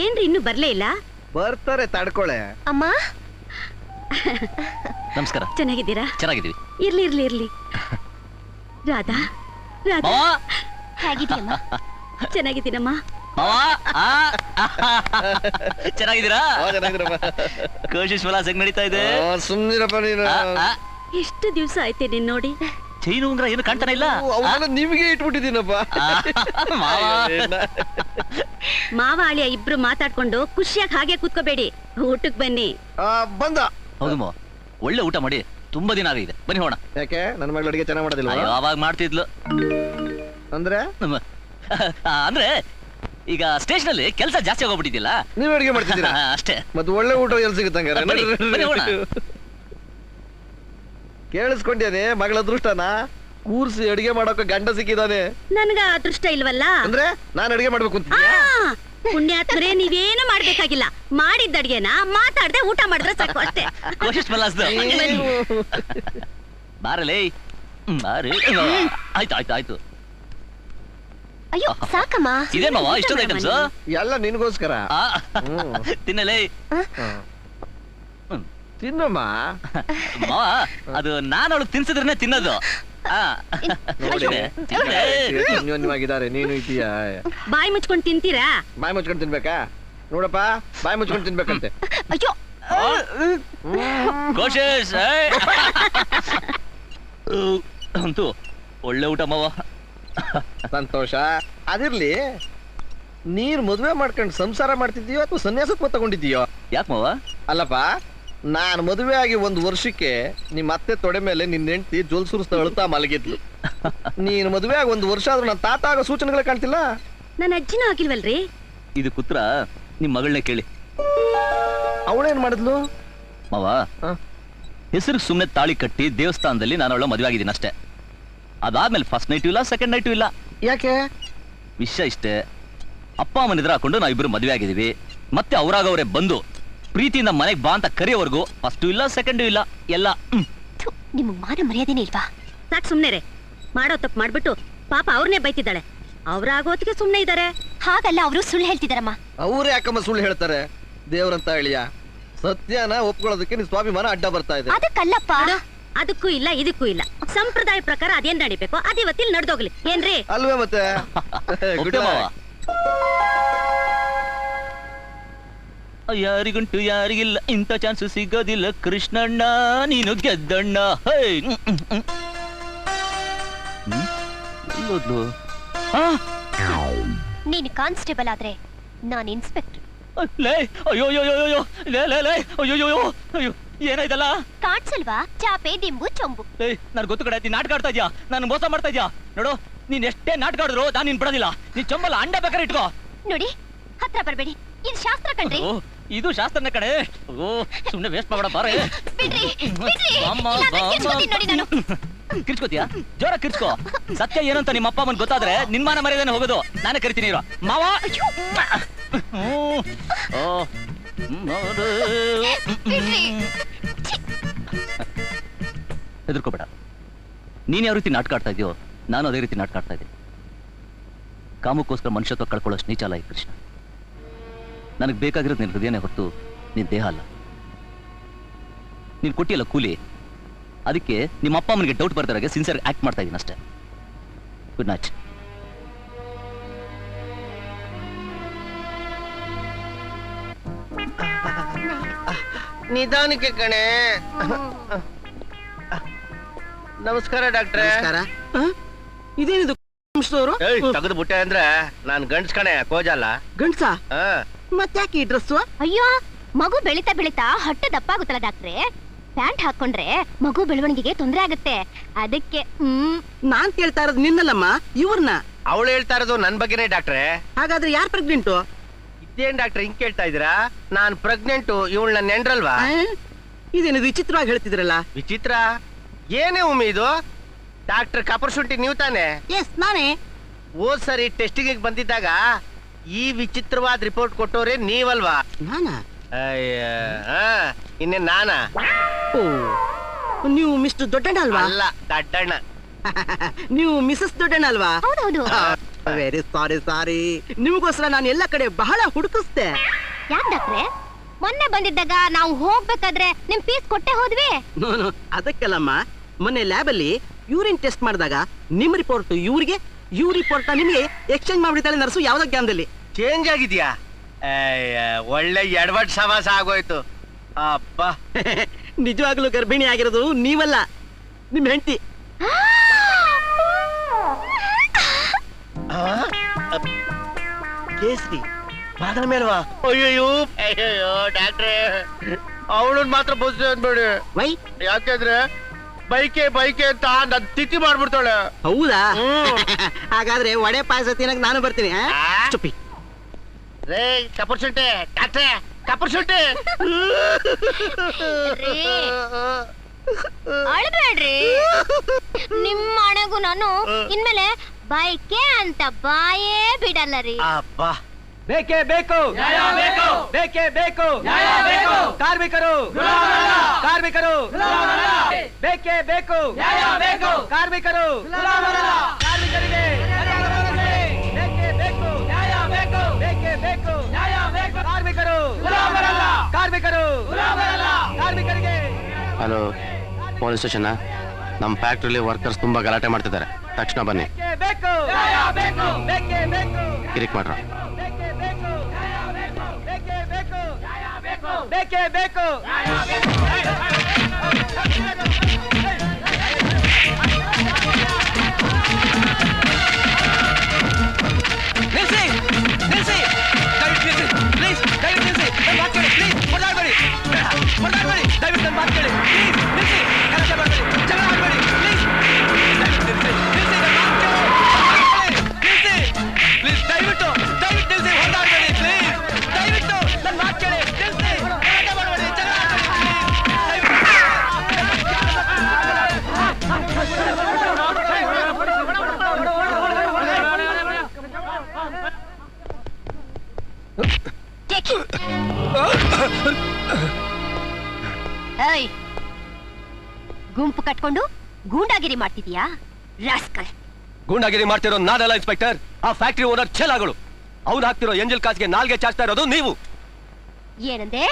ಏನ್ರಿ ಇನ್ನು ಬರ್ಲೇ ಇಲ್ಲ? ಬರ್ತಾರೆ ತಡ್ಕೊಳೆ. ಅಮ್ಮ ನಮಸ್ಕಾರ. ಚೆನ್ನಾಗಿದ್ದೀರಾ? ಚೆನ್ನಾಗಿದ್ದೀವಿ. ಇರ್ಲಿ ಇರ್ಲಿ ಇರ್ಲಿ. ರಾಧಾ ರಾಧಾ ಹೇಗಿದ್ದೀಯಮ್ಮ? ಚೆನ್ನಾಗಿದ್ದೀನಮ್ಮ. ಚೆನ್ನಾಗಿದ್ದೀರಾ? ಕೋಶಿಶ್ ವಿಲಾಸ ಹೆಂಗ್ ನಡೀತಾ ಇದೆ? ಸುಮ್ನಿರಪ್ಪ ನೀನು. ಎಷ್ಟು ದಿವಸ ಆಯ್ತೆ ನೀನ್ ನೋಡಿ. ಚೈನು ಉಂಗ್ರ ಏನು ಕಾಣ್ತಾನೆ ಇಲ್ಲ. ನಿಮ್ಗೆ ಇಟ್ಬಿಟ್ಟಿದ್ದೀನಪ್ಪ. ಮಾವ ಅಳಿಯ ಇಬ್ರು ಮಾತಾಡ್ಕೊಂಡು ಖುಷಿಯಾಗಿ ಹಾಗೆ ಕೂತ್ಕೋಬೇಡಿ, ಊಟಕ್ ಬನ್ನಿ. ಬಂದ. ಹೌದಮ್ಮ, ಒಳ್ಳೆ ಊಟ ಮಾಡಿ ತುಂಬಾ ದಿನ ಆಗಿದೆ, ಬನ್ನಿ ಹೋಣ. ಯಾಕೆ ನನ್ನ ಮಗಳು ಅಡಿಗೆ ಚೆನ್ನಾಗಿ ಮಾಡೋದಿಲ್ಲ? ಅವಾಗ ಮಾಡ್ತಿದ್ಲು. ಅಂದ್ರೆ ಅಂದ್ರೆ ಈಗ ಸ್ಟೇಷನ್ ಅಲ್ಲಿ ಕೆಲಸ ಜಾಸ್ತಿ ಆಗೋಗ್ಬಿಟ್ಟಿದ್ದಿಲ್ಲ, ನೀವ್ ಅಡಿಗೆ ಮಾಡ್ತಿದ್ದೀರಾ ಅಷ್ಟೇ. ಮತ್ತೆ ಒಳ್ಳೆ ಊಟ ಎಲ್ಲಿ ಸಿಗುತ್ತಂಗಾರೆ? ಕೇಳಿಸ್ಕೊಂಡ್ಯಾನೆ ಮಗಳ ಅದೃಷ್ಟನ ಕೂರ್ಸಿ ಅಡಿಗೆ ಮಾಡೋಕೆ ಗಂಡ ಸಿಕ್ಕಿದಾನೆ. ನನ್ಗ ಅದೃಷ್ಟ ಇಲ್ವಲ್ಲ. ಅಂದ್ರೆ ನಾನ್ ಅಡಿಗೆ ಮಾಡ್ಬೇಕು ಅಂತ ಪುಣ್ಯಾತ್ಮರೇ, ನೀವೇನು ಮಾಡ್ಬೇಕಾಗಿಲ್ಲ. ಮಾಡಿದ್ದ ಅಡ್ಗೆನ ಮಾತಾಡದೆ ಊಟ ಮಾಡಿದ್ರೆ ಸಾಕು ಅಷ್ಟೇ. ಕೋಶಿಶ್ ವಿಲಾಸ್ ಬಾರಲೇ ಬಾರಿ. ಆಯ್ತು ಆಯ್ತು ಆಯ್ತು. ಅಯ್ಯೋ ಸಾಕಮ್ಮ. ಇದೇ ಮಾವ ಇಷ್ಟೊಂದು ಐಟಮ್ಸ್ ಎಲ್ಲ ನಿನ್ಗೋಸ್ಕರ. ತಿನ್ನಲೇ ತಿನ್ನಮ್ಮ. ಮಾವ ಅದು ನಾನು ಅವಳು ತಿನ್ಸಿದ್ರನೆ ತಿನ್ನೋದು. ಅನ್ಯೋನ್ಯವಾಗಿದ್ದಾರೆ. ನೀನು ಇದೀಯಾ? ಬಾಯಿ ಮುಚ್ಕೊಂಡು ತಿಂತೀರಾ? ಬಾಯಿ ಮುಚ್ಕೊಂಡು ತಿನ್ಬೇಕಾ? ನೋಡಪ್ಪ, ಬಾಯಿ ಮುಚ್ಕೊಂಡು ತಿನ್ಬೇಕಂತೆ. ಅಯ್ಯೋ ಕೋಶಿಶ್ ಅಂತೂ ಒಳ್ಳೆ ಊಟ ಮಾವ. ಸಂತೋಷ. ಅದಿರ್ಲಿ, ನೀರ್ ಮದುವೆ ಮಾಡ್ಕೊಂಡು ಸಂಸಾರ ಮಾಡ್ತಿದ್ದೀಯೋ ಅಥವಾ ಸನ್ಯಾಸತ್ವ ತಗೊಂಡಿದ್ದೀಯೋ? ಯಾಕೆ ಮಾವ? ಅಲ್ಲಪ್ಪ, ನಾನ್ ಮದುವೆ ಆಗಿ 1 ವರ್ಷಕ್ಕೆ ನಿಮ್ಮ ಅತ್ತೆ ತೊಡೆ ಮೇಲೆ ನಿನ್ನ ಹೆಂಡತಿ ಜೋಲ್ ಸುರಿಸ್ತಾ ಅಳ್ತಾ ಮಲಗಿದ್ಲು. ನೀನ್ ಮದುವೆ ಆಗಿ 1 ವರ್ಷ ಆದ್ರೂ ನನ್ನ ತಾತ ಆಗೋ ಸೂಚನೆಗಳೇ ಕಾಣ್ತಿಲ್ಲ. ನನ್ನ ಅಜ್ಜಿನೂ ಆಗಿಲ್ವಲ್ರಿ? ಇದು ಕುತ್ರ ನಿಮ್ ಮಗಳನ್ನೇ ಕೇಳಿ. ಅವಳೇನ್ ಮಾಡಿದ್ಲು ಮಾವ? ಹೆಸರು ಸುಮ್ಮನೆ ತಾಳಿ ಕಟ್ಟಿ ದೇವಸ್ಥಾನದಲ್ಲಿ ನಾನು ಅವಳ ಮದುವೆ ಆಗಿದ್ದೀನಿ ಅಷ್ಟೇ. ಅದಾದ್ಮೇಲೆ ಫಸ್ಟ್ ನೈಟು ಇಲ್ಲ, ಸೆಕೆಂಡ್ ನೈಟು ಇಲ್ಲ. ಯಾಕೆ? ವಿಷಯ ಇಷ್ಟೇ, ಅಪ್ಪ ಅಮ್ಮನ ಎದುರು ಹಾಕೊಂಡು ನಾವಿಬ್ರು ಮದುವೆ ಆಗಿದ್ದೀವಿ. ಮತ್ತೆ ಅವರಾಗವರೇ ಬಂದು ಪ್ರೀತಿಯಿಂದ ಮನೆಗೆ ಬಾ ಅಂತ ಕರೆಯೋವರೆಗೂ ಫಸ್ಟು ಇಲ್ಲ, ಸೆಕೆಂಡು ಇಲ್ಲ, ಎಲ್ಲ. ನಿಮ್ಗೆ ಮಾನ ಮರ್ಯಾದೆನೇ ಇಲ್ವಾ? ಸಾಕು ಸುಮ್ನೆ ರೇ. ಮಾಡೋ ತಪ್ಪು ಮಾಡ್ಬಿಟ್ಟು ಪಾಪ ಅವ್ರನ್ನೇ ಬೈತಿದ್ದಾಳೆ. ಅವ್ರಾಗೋತಿಗೆ ಸುಮ್ನೆ ಇದ್ದಾರೆ. ಹಾಗಲ್ಲ, ಅವರು ಸುಳ್ಳು ಹೇಳ್ತಿದಾರಮ್ಮ. ಅವ್ರೇ ಯಾಕಮ್ಮ ಸುಳ್ಳು ಹೇಳ್ತಾರೆ? ದೇವ್ರಂತ ಹೇಳಿಯ ಸತ್ಯನ ಒಪ್ಕೊಳ್ಳೋದಕ್ಕೆ ನಿನ್ ಸ್ವಾಭಿಮಾನ ಅಡ್ಡ ಬರ್ತಾ ಇದೆ. ಅದಕ್ಕಲ್ಲಪ್ಪ, ಅದಕ್ಕೂ ಇಲ್ಲ ಇದಕ್ಕೂ ಇಲ್ಲ. ಸಂಪ್ರದಾಯ ಪ್ರಕಾರ ಅದೇನ್ ನಡಿಬೇಕು ಅದಿವತ್ತಿಲ್ ನಡ್ದೋಗ್ಲಿ. ಏನ್ರಿ? ಅಲ್ವೇ ಮತ್ತೆ. ಯಾರಿಗುಂಟು ಯಾರಿಗಿಲ್ಲ ಇಂಥ ಚಾನ್ಸ್ ಸಿಗೋದಿಲ್ಲ ಕೃಷ್ಣಣ್ಣ, ನೀನು ಗೆದ್ದಣ್ಣ. ನೀನು ಕಾನ್ಸ್ಟೇಬಲ್ ಆದ್ರೆ ನಾನು ಇನ್ಸ್ಪೆಕ್ಟರ್. ಅಯ್ಯೋ ಅಯ್ಯೋ ಅಯ್ಯೋ ಅಯ್ಯೋ ಏನಾಯ್ತಲ್ಲ? ಕಾಡ್ಸಲ್ವಾ? ಚಾಪೆ ದಿಂಬು ಚೊಂಬು. ನನ್ ಗೊತ್ತು ಕಡೆ ನಾಟಕ ಆಡ್ತಾ ಇದ್ಯಾ, ನಾನು ಮೋಸ ಮಾಡ್ತಾ ಇದ್ಯಾ? ನೋಡು, ನೀನ್ ಎಷ್ಟೇ ನಾಟಕ ಆಡಿದ್ರು ನಾನು ನಿನ್ ಬಿಡೋದಿಲ್ಲ. ನೀನ್ ಚೊಂಬಲ್ಲ ಅಂಡ ಬೇಕಾದ್ರೆ ಇಟ್ಕೋ. ನೋಡಿ, ಹತ್ರ ಬರ್ಬೇಡಿ, ಇದು ಶಾಸ್ತ್ರ ಕಣ್ರಿ. ಇದು ಶಾಸ್ತ್ರನ ಕಡೆ. ಓ ಸುಮ್ನೆ ವೇಸ್ಟ್ ಮಾಡಬೇಡ ಬಾರೆ. ಕಿರ್ಚ್ಕೋತಿಯಾ? ಜೋರ ಕಿರ್ಚ್ಕೋ. ಸತ್ಯ ಏನಂತ ನಿಮ್ಮ ಅಪ್ಪ ಅಮ್ಮನ್ ಗೊತ್ತಾದ್ರೆ ನಿನ್ ಮಾನ ಮರ್ಯಾದೆನೇ ಹೋಗೋದು. ನಾನೇ ಕರಿತೀನಿ ಇರೋ ಮಾವ. ಹೆದರ್ಕೋಬೇಡ. ನೀನ್ ಯಾವ ರೀತಿ ನಾಟಕ ಆಡ್ತಾ ಇದೆಯೋ ನಾನು ಅದೇ ರೀತಿ ನಾಟಕ ಆಡ್ತಾ ಇದ್ದೀನಿ. ಕಾಮಕ್ಕೋಸ್ಕರ ಮನುಷ್ಯತ್ವ ಕಳ್ಕೊಳ್ಳೋಷ್ಟು ನೀಚ ಅಲ್ಲ ಈ ಕೃಷ್ಣ. ನನಗೆ ಬೇಕಾಗಿರೋದು ನಿನ್ ಹೃದಯನೇ ಹೊರತು ನಿನ್ ದೇಹ ಅಲ್ಲ. ನೀನ್ ಕೊಟ್ಟಿಯಲ್ಲ ಕೂಲಿ, ಅದಕ್ಕೆ ನಿಮ್ಮ ಅಪ್ಪ ಅಮ್ಮನಿಗೆ ಡೌಟ್ ಬರ್ತಾರಾಗೆ ಸಿನ್ಸಿಯರ್ ಆಕ್ಟ್ ಮಾಡ್ತಾ ಇದ್ದೀನಿ ಅಷ್ಟೇ. Good night. ನಿಧಾನಕ್ಕೆ ಕಣೆ. ನಮಸ್ಕಾರ ಡಾಕ್ಟ್ರೆ. ಇದೇನಿದು? ತೆಗೆದು ಬಿಟ್ಟೆ ಅಂದ್ರೆ ನಾನ್ ಗಂಡ್ಸ್ ಕಣೆ, ಕೋಜಲ್ಲ. ಗಂಡ್ಸ? ಮತ್ತ್ಯಾಕೆ ಈ ಡ್ರೆಸ್? ಅಯ್ಯೋ, ಮಗು ಬೆಳಿತಾ ಬೆಳಿತಾ ಹೊಟ್ಟೆ ದಪ್ಪ ಆಗುತ್ತಲ್ಲ ಡಾಕ್ಟ್ರೆ. ಪ್ಯಾಂಟ್ ಹಾಕೊಂಡ್ರೆ ಮಗು ಬೆಳವಣಿಗೆಗೆ ತೊಂದರೆ ಆಗುತ್ತೆ, ಅದಕ್ಕೆ. ನಾನ್ ಕೇಳ್ತಾ ಇರೋದು ನಿನ್ನಲ್ಲಮ್ಮ, ಇವ್ರನ್ನ. ಅವಳು ಹೇಳ್ತಾ ಇರೋದು ನನ್ ಬಗ್ಗೆನೇ ಡಾಕ್ಟ್ರೆ. ಹಾಗಾದ್ರೆ ಯಾರ್ ಪ್ರೆಗ್ನೆಂಟು? ಇದೇನ್ ಡಾಕ್ಟ್ರೆ ಹಿಂಗ್ ಕೇಳ್ತಾ ಇದೀರಾ? ನಾನ್ ಪ್ರೆಗ್ನೆಂಟು, ಇವಳು ನನ್ನ ನೆಂಡ್ರಲ್ವಾ? ಇದೇನು ವಿಚಿತ್ರವಾಗಿ ಹೇಳ್ತಿದ್ರಲ್ಲ. ವಿಚಿತ್ರ ಏನೇ ಉಮ್ಮಿ ಇದು? ಡಾಕ್ಟರ್ ಕಪರ್ ಶುಂಠಿ ನೀವು ತಾನೆ? ಎಸ್ ನಾನೇ. ಹೋದ್ ಸರಿ ಟೆಸ್ಟಿಂಗ್ ಬಂದಿದ್ದಾಗ ಈ ವಿಚಿತ್ರವಾದ ರಿಪೋರ್ಟ್ ಕೊಟ್ಟೋರೆ ನೀವಲ್ವಾ? ನಾನಾ? ಇನ್ನೇ ನಾನಾ? ನೀವು ಮಿಸ್ಟರ್ ದೊಡ್ಡಣ್ಣ ಅಲ್ವಾ? ಅಲ್ಲ, ದಡ್ಡಣ್ಣ. ನೀವು ಮಿಸಸ್ ದೊಡ್ಡಣ್ಣ ಅಲ್ವಾ? ಹೌದೌದು. ವೆರಿ ಸಾರಿ ನಿಮಗೋಸ್ಕರ ನಾನು ಎಲ್ಲ ಕಡೆ ಬಹಳ ಹುಡುಕಿಸ್ದೆ. ಯಾಕೆ ಡಾಕ್ಟ್ರೆ ಮೊನ್ನೆ ಬಂದಿದ್ದಾಗ ನಾವು ಹೋಗ್ಬೇಕಾದ್ರೆ ನಿಮ್ ಫೀಸ್ ಕೊಟ್ಟೆ ಹೋದ್ವಿ. ನೋನು ಅದಕ್ಕೆಲ್ಲಮ್ಮ, ಮೊನ್ನೆ ಲ್ಯಾಬ್ ಅಲ್ಲಿ ಯೂರಿನ್ ಟೆಸ್ಟ್ ಮಾಡಿದಾಗ ನಿಮ್ ರಿಪೋರ್ಟ್ ಇವ್ರಿಗೆ, ಇವ್ ರಿಪೋರ್ಟ್ ನಿಮ್ಗೆ ಎಕ್ಸ್ಚೇಂಜ್ ಮಾಡ್ಬಿಡ್ತಾಳೆ ನರ್ಸು ಯಾವ್ದೋ ಜ್ಞಾನದಲ್ಲಿ. ಚೇಂಜ್ ಆಗಿದ್ಯಾ? ಒಳ್ಳೆ ಎಡವಟ್ ಸಮಾಸ ಆಗೋಯ್ತು. ಅಪ್ಪ ನಿಜವಾಗ್ಲೂ ಗರ್ಭಿಣಿ ಆಗಿರೋದು ನೀವಲ್ಲ, ನಿಮ್ ಹೆಂಡತಿ. ಕೇಸರಿ ಮಾತ್ರ ಮೇಲ್ವಾ? ಅಯ್ಯಯ್ಯೋ ಅಯ್ಯಯ್ಯೋ ಡಾಕ್ಟ್ರೆ, ಅವಳನ್ ಮಾತ್ರ ಬಸ್ ಅಂದ್ಬೇಡಿ. ವೈ? ಯಾಕೆಂದ್ರೆ ಬೈಕೆ ಅಂತ ನನ್ ತಿಥಿ ಮಾಡ್ಬಿಡ್ತಾಳೆ. ಹೌದಾ? ಹಾಗಾದ್ರೆ ವಡೆ ಪಾಯಸ ತಿನ್ನಕ್ ನಾನು ಬರ್ತೀನಿ. ಚುಪ್ಪಿ ರೇ ಕಪೂರ್ ಶುಂಠಿ ಡಾಕ್ಟ್ರೆ, ಕಪೂರ್ ಶುಂಠಿ. ಅಳ್ಬೇಡ್ರಿ, ನಿಮ್ಮ ಹಣೆಗೂ ನಾನು ಇನ್ಮೇಲೆ ಬೈಕೆ ಅಂತ ಬಾಯೇ ಬಿಡಲ್ಲ ರೀ. ಅಪ್ಪ ಬೇಕೇ ಬೇಕು, ಬೇಕೇ ಬೇಕು, ಕಾರ್ಮಿಕರು ಕಾರ್ಮಿಕರು ಬೇಕೇ ಬೇಕು, ಕಾರ್ಮಿಕರು ಕಾರ್ಮಿಕರಿಗೆ ಬೇಕೇ ಬೇಕು, ಬೇಕೇ ಬೇಕು, ಕಾರ್ಮಿಕರು ಕಾರ್ಮಿಕರು ಕಾರ್ಮಿಕರಿಗೆ. Hello, police station. ನಮ್ಮ ಫ್ಯಾಕ್ಟ್ರಿಲಿ ವರ್ಕರ್ಸ್ ತುಂಬಾ ಗಲಾಟೆ ಮಾಡ್ತಿದ್ದಾರೆ, ತಕ್ಷಣ ಬನ್ನಿ. ಬೇಕು, ಬೇಕೇ ಬೇಕು, ಕಿರಿಕ್ ಮಾಡ್ರ. ಬೇಕೇ ಬೇಕು. ನಿಲ್ಸಿ ನಿಲ್ಸಿ, ದಯವಿಟ್ಟು ನಿಲ್ಸಿ ಪ್ಲೀಸ್, ದಯವಿಟ್ಟು ನಿಲ್ಸಿ, ನನ್ನ ಮಾತು ಕೇಳಿ ಪ್ಲೀಸ್. ಹೊಡೆದಾಡ್ಬೇಡಿ, ದಯವಿಟ್ಟು ನನ್ನ ಮಾತು ಕೇಳಿ ಪ್ಲೀಸ್. ನಿಲ್ಸಿ, ಗಲಾಟೆ ಮಾಡಬೇಡಿ, ಜಗಳ ಮಾಡಬೇಡಿ ಪ್ಲೀಸ್. ದಯವಿಟ್ಟು ನಿಲ್ಸಿ, ನಿಲ್ಸಿ, ನನ್ನ ಮಾತು ಕೇಳಿ ಪ್ಲೀಸ್. ದಯವಿಟ್ಟು ನಿಲ್ಸಿ, ಹೊಡೆದಾಡ್ಬೇಡಿ ಪ್ಲೀಸ್. ದಯವಿಟ್ಟು ನನ್ನ ಮಾತು ಕೇಳಿ ನಿಲ್ಸಿ, ಗಲಾಟೆ ಮಾಡಬೇಡಿ, ಜಗಳ ಏಯ್, ಗುಂಪು ಕಟ್ಕೊಂಡು ಗೂಂಡಾಗಿರಿ ಮಾಡ್ತಿದ್ಯಾ ರಾಸ್ಕಲ್? ಗೂಂಡಾಗಿರಿ ಮಾಡ್ತಿರೋ ನಾನಲ್ಲ ಇನ್ಸ್ಪೆಕ್ಟರ್, ಆ ಫ್ಯಾಕ್ಟರಿ ಓನರ್ ಛೇಲಾಗಳು. ಅವ್ನು ಹಾಕ್ತಿರೋ ಎಂಜಲ್ ಕಾಸ್ಗೆ ನಾಲ್ಗೆ ಚಾಚ್ತಾ ಇರೋದು ನೀವು. ಏನಂದೆ?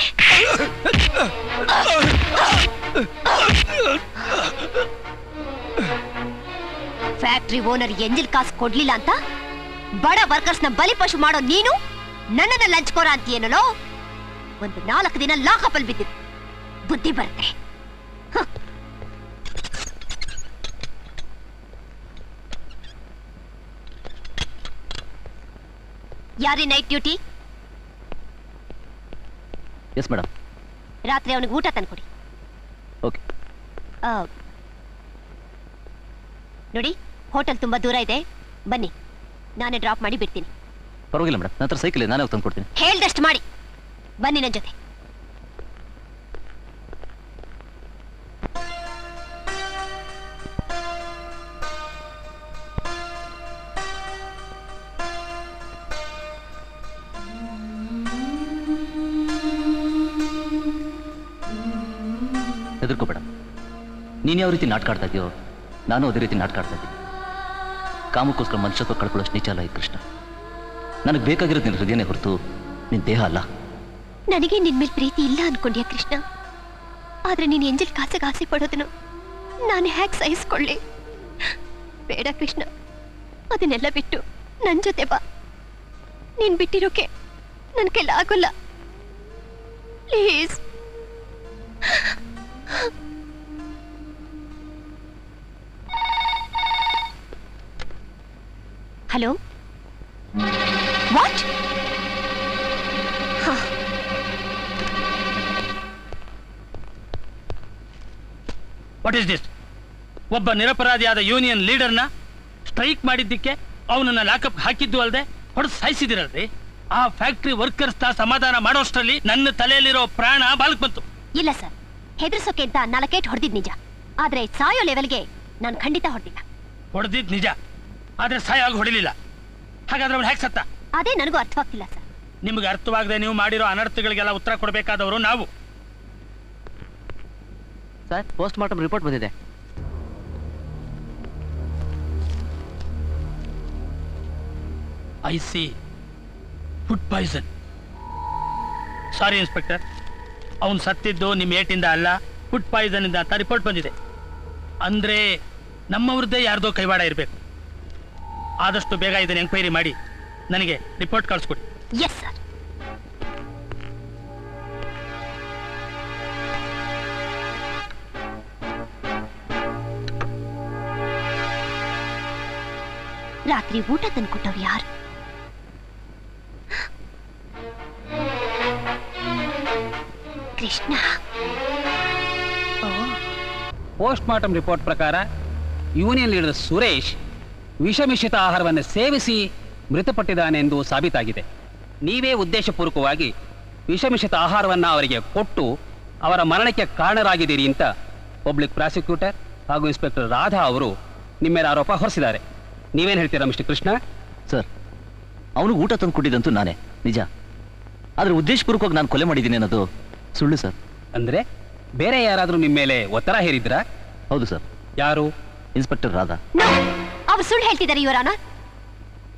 ಫ್ಯಾಕ್ಟರಿ ಓನರ್ ಎಂಜಿಲ್ ಕಾಸು ಕೊಡ್ಲಿಲ್ಲ ಅಂತ ಬಡ ವರ್ಕರ್ಸ್ ನ ಬಲಿಪಶು ಮಾಡೋ ನೀನು ನನ್ನನ್ನ ಲಂಚ್ಕೋರ ಅಂತೀಯನೋ? ಒಂದು 4 ದಿನ ಲಾಕಪ್ ಅಲ್ಲಿ ಬಿದ್ದಿದ್ದು ಬುದ್ಧಿ ಬರುತ್ತೆ. ಯಾರಿ ನೈಟ್ ಡ್ಯೂಟಿ? Yes madam. ರಾತ್ರಿ ಅವನಿಗೆ ಊಟ ತಂದ್ಕೊಡಿ. ಓಕೆ. ನೋಡಿ, ಹೋಟೆಲ್ ತುಂಬಾ ದೂರ ಇದೆ, ಬನ್ನಿ, ನಾನೇ ಡ್ರಾಪ್ ಮಾಡಿ ಬಿಡ್ತೀನಿ. ಪರವಾಗಿಲ್ಲ ಮೇಡಮ್, ನನ್ನ ಹತ್ರ ಸೈಕಲ್ ಇದೆ, ನಾನೇ ತಂದು ಕೊಡ್ತೀನಿ. ಹೇಳ್ದಷ್ಟು ಮಾಡಿ, ಬನ್ನಿ ನನ್ನ ಜೊತೆ. ಹೆದರ್ಕೋಬೇಡ. ನೀನು ಯಾವ ರೀತಿ ನಾಟಕ ಆಡ್ತಾ ಇದೆಯೋ ನಾನು ಅದೇ ರೀತಿ ನಾಟಕ ಆಡ್ತಾ ಇದ್ದೀನಿ. ಕಾಮಕ್ಕೋಸ್ಕರ ಮನುಷ್ಯತ್ವ ಕಳ್ಕೊಳ್ಳೋಷ್ಟು ನೀಚ ಅಲ್ಲ ಈ ಕೃಷ್ಣ. ನನಗೆ ಬೇಕಾಗಿರೋದು ನಿನ್ನ ಹೃದಯನೇ ಹೊರತು ನಿನ್ನ ದೇಹ ಅಲ್ಲ. ನನಗೆ ನಿನ್ ಮೇಲೆ ಪ್ರೀತಿ ಇಲ್ಲ ಅನ್ಕೊಂಡ್ಯಾ ಕೃಷ್ಣ? ಆದ್ರೆ ನೀನ್ ಎಂಜಲ್ ಕಾಸಿಗೆ ಆಸೆ ಪಡೋದನ್ನು ನಾನು ಹೇಗೆ ಸಹಿಸ್ಕೊಳ್ಳಿ? ಬೇಡ ಕೃಷ್ಣ, ಅದನ್ನೆಲ್ಲ ಬಿಟ್ಟು ನನ್ ಜೊತೆ ಬಾ. ನೀನ್ ಬಿಟ್ಟಿರೋಕೆ ನನ್ ಕೈಲಿ ಆಗೋಲ್ಲ, please. Hello, what? What is this? ಒಬ್ಬ ನಿರಪರಾಧಿಯಾದ ಯೂನಿಯನ್ ಲೀಡರ್ನ ಸ್ಟ್ರೈಕ್ ಮಾಡಿದ್ದಕ್ಕೆ ಅವನನ್ನ ಲಾಕಪ್ ಹಾಕಿದ್ದು ಅಲ್ಲದೆ ಹೊಡೆದು ಸಾಯಿಸಿದಿರಲ್ರಿ. ಆ ಫ್ಯಾಕ್ಟರಿ ವರ್ಕರ್ಸ್ ಸಮಾಧಾನ ಮಾಡೋಷ್ಟರಲ್ಲಿ ನನ್ನ ತಲೆಯಲ್ಲಿರೋ ಪ್ರಾಣ ಬಾಲಕ್ ಬಂತು. ಇಲ್ಲ ಸರ್, ಹೆದರ್ಸೋಕೆ ಅಂತ 4 ಏಟು ಹೊಡೆದಿದ್ ನಿಜ, ಆದ್ರೆ ಸಾಯೋ ಲೆವೆಲ್ಗೆ ನಾನು ಖಂಡಿತ ಹೊಡೆದಿಲ್ಲ. ಹೊಡೆದಿದ್ ನಿಜ, ಆದ್ರೆ ಸಾಯಾಗಿ ಹೊಡಿಲಿಲ್ಲ. ಹಾಗಾದ್ರೆ ಅವನು ಹೇಗೆ ಸತ್ತ? ಅದೇ ನನಗೂ ಅರ್ಥವಾಗ್ತಿಲ್ಲ ಸರ್. ನಿಮ್ಗೆ ಅರ್ಥವಾಗದೆ ನೀವು ಮಾಡಿರೋ ಅನರ್ಥಗಳಿಗೆಲ್ಲ ಉತ್ತರ ಕೊಡಬೇಕಾದವರು ನಾವು. ಸರ್, ಪೋಸ್ಟ್ ಮಾರ್ಟಮ್ ರಿಪೋರ್ಟ್ ಬಂದಿದೆ. I C food poison. Sorry inspector, ಅವನು ಸತ್ತಿದ್ದು ನಿಮ್ಮ ಏಟಿಂದ ಅಲ್ಲ, ಫುಡ್ ಪಾಯ್ಸನ್ ಇಂದ ಅಂತ ರಿಪೋರ್ಟ್ ಬಂದಿದೆ. ಅಂದ್ರೆ ನಮ್ಮವ್ರದ್ದೇ ಯಾರ್ದೋ ಕೈವಾಡ ಇರಬೇಕು. ಆದಷ್ಟು ಬೇಗ ಇದನ್ನು ಎಂಕ್ವೈರಿ ಮಾಡಿ ನನಗೆ ರಿಪೋರ್ಟ್ ಕಳಿಸ್ಕೊಡಿ. Yes sir. ರಾತ್ರಿ ಊಟ ತಂದ್ಕೊಟ್ಟವ್ರು ಯಾರು? ಕೃಷ್ಣ. ಪೋಸ್ಟ್ ಮಾರ್ಟಮ್ ರಿಪೋರ್ಟ್ ಪ್ರಕಾರ ಯೂನಿಯನ್ ಲೀಡರ್ ಸುರೇಶ್ ವಿಷಮಿಶ್ರಿತ ಆಹಾರವನ್ನು ಸೇವಿಸಿ ಮೃತಪಟ್ಟಿದ್ದಾನೆಂದು ಸಾಬೀತಾಗಿದೆ. ನೀವೇ ಉದ್ದೇಶಪೂರ್ವಕವಾಗಿ ವಿಷಮಿಶ್ರಿತ ಆಹಾರವನ್ನು ಅವರಿಗೆ ಕೊಟ್ಟು ಅವರ ಮರಣಕ್ಕೆ ಕಾರಣರಾಗಿದ್ದೀರಿ ಅಂತ ಪಬ್ಲಿಕ್ ಪ್ರಾಸಿಕ್ಯೂಟರ್ ಹಾಗೂ ಇನ್ಸ್ಪೆಕ್ಟರ್ ರಾಧಾ ಅವರು ನಿಮ್ಮ ಮೇಲೆ ಆರೋಪ ಹೊರಿಸಿದ್ದಾರೆ. ನೀವೇನು ಹೇಳ್ತೀರಾ ಮಿಸ್ಟರ್ ಕೃಷ್ಣ? ಸರ್, ಅವನು ಊಟ ತಂದು ಕೊಟ್ಟಿದ್ದಂತೂ ನಾನೇ, ನಿಜ. ಆದರೆ ಉದ್ದೇಶಪೂರ್ವಕವಾಗಿ ನಾನು ಕೊಲೆ ಮಾಡಿದ್ದೀನಿ ಅನ್ನೋದು ಸುಳ್ಳು ಸರ್. ಅಂದ್ರೆ ಬೇರೆ ಯಾರಾದರೂ ನಿಮ್ಮ ಮೇಲೆ ಒತ್ತಡ ಹೇರಿದ್ರಾ? ಹೌದು ಸರ್. ಯಾರು? ಇನ್ಸ್ಪೆಕ್ಟರ್ ರಾಧಾ. ಅವ್ರು ಸುಳ್ಳು ಹೇಳ್ತಿದ್ದಾರೆ ಯುವರ್ ಆನರ್.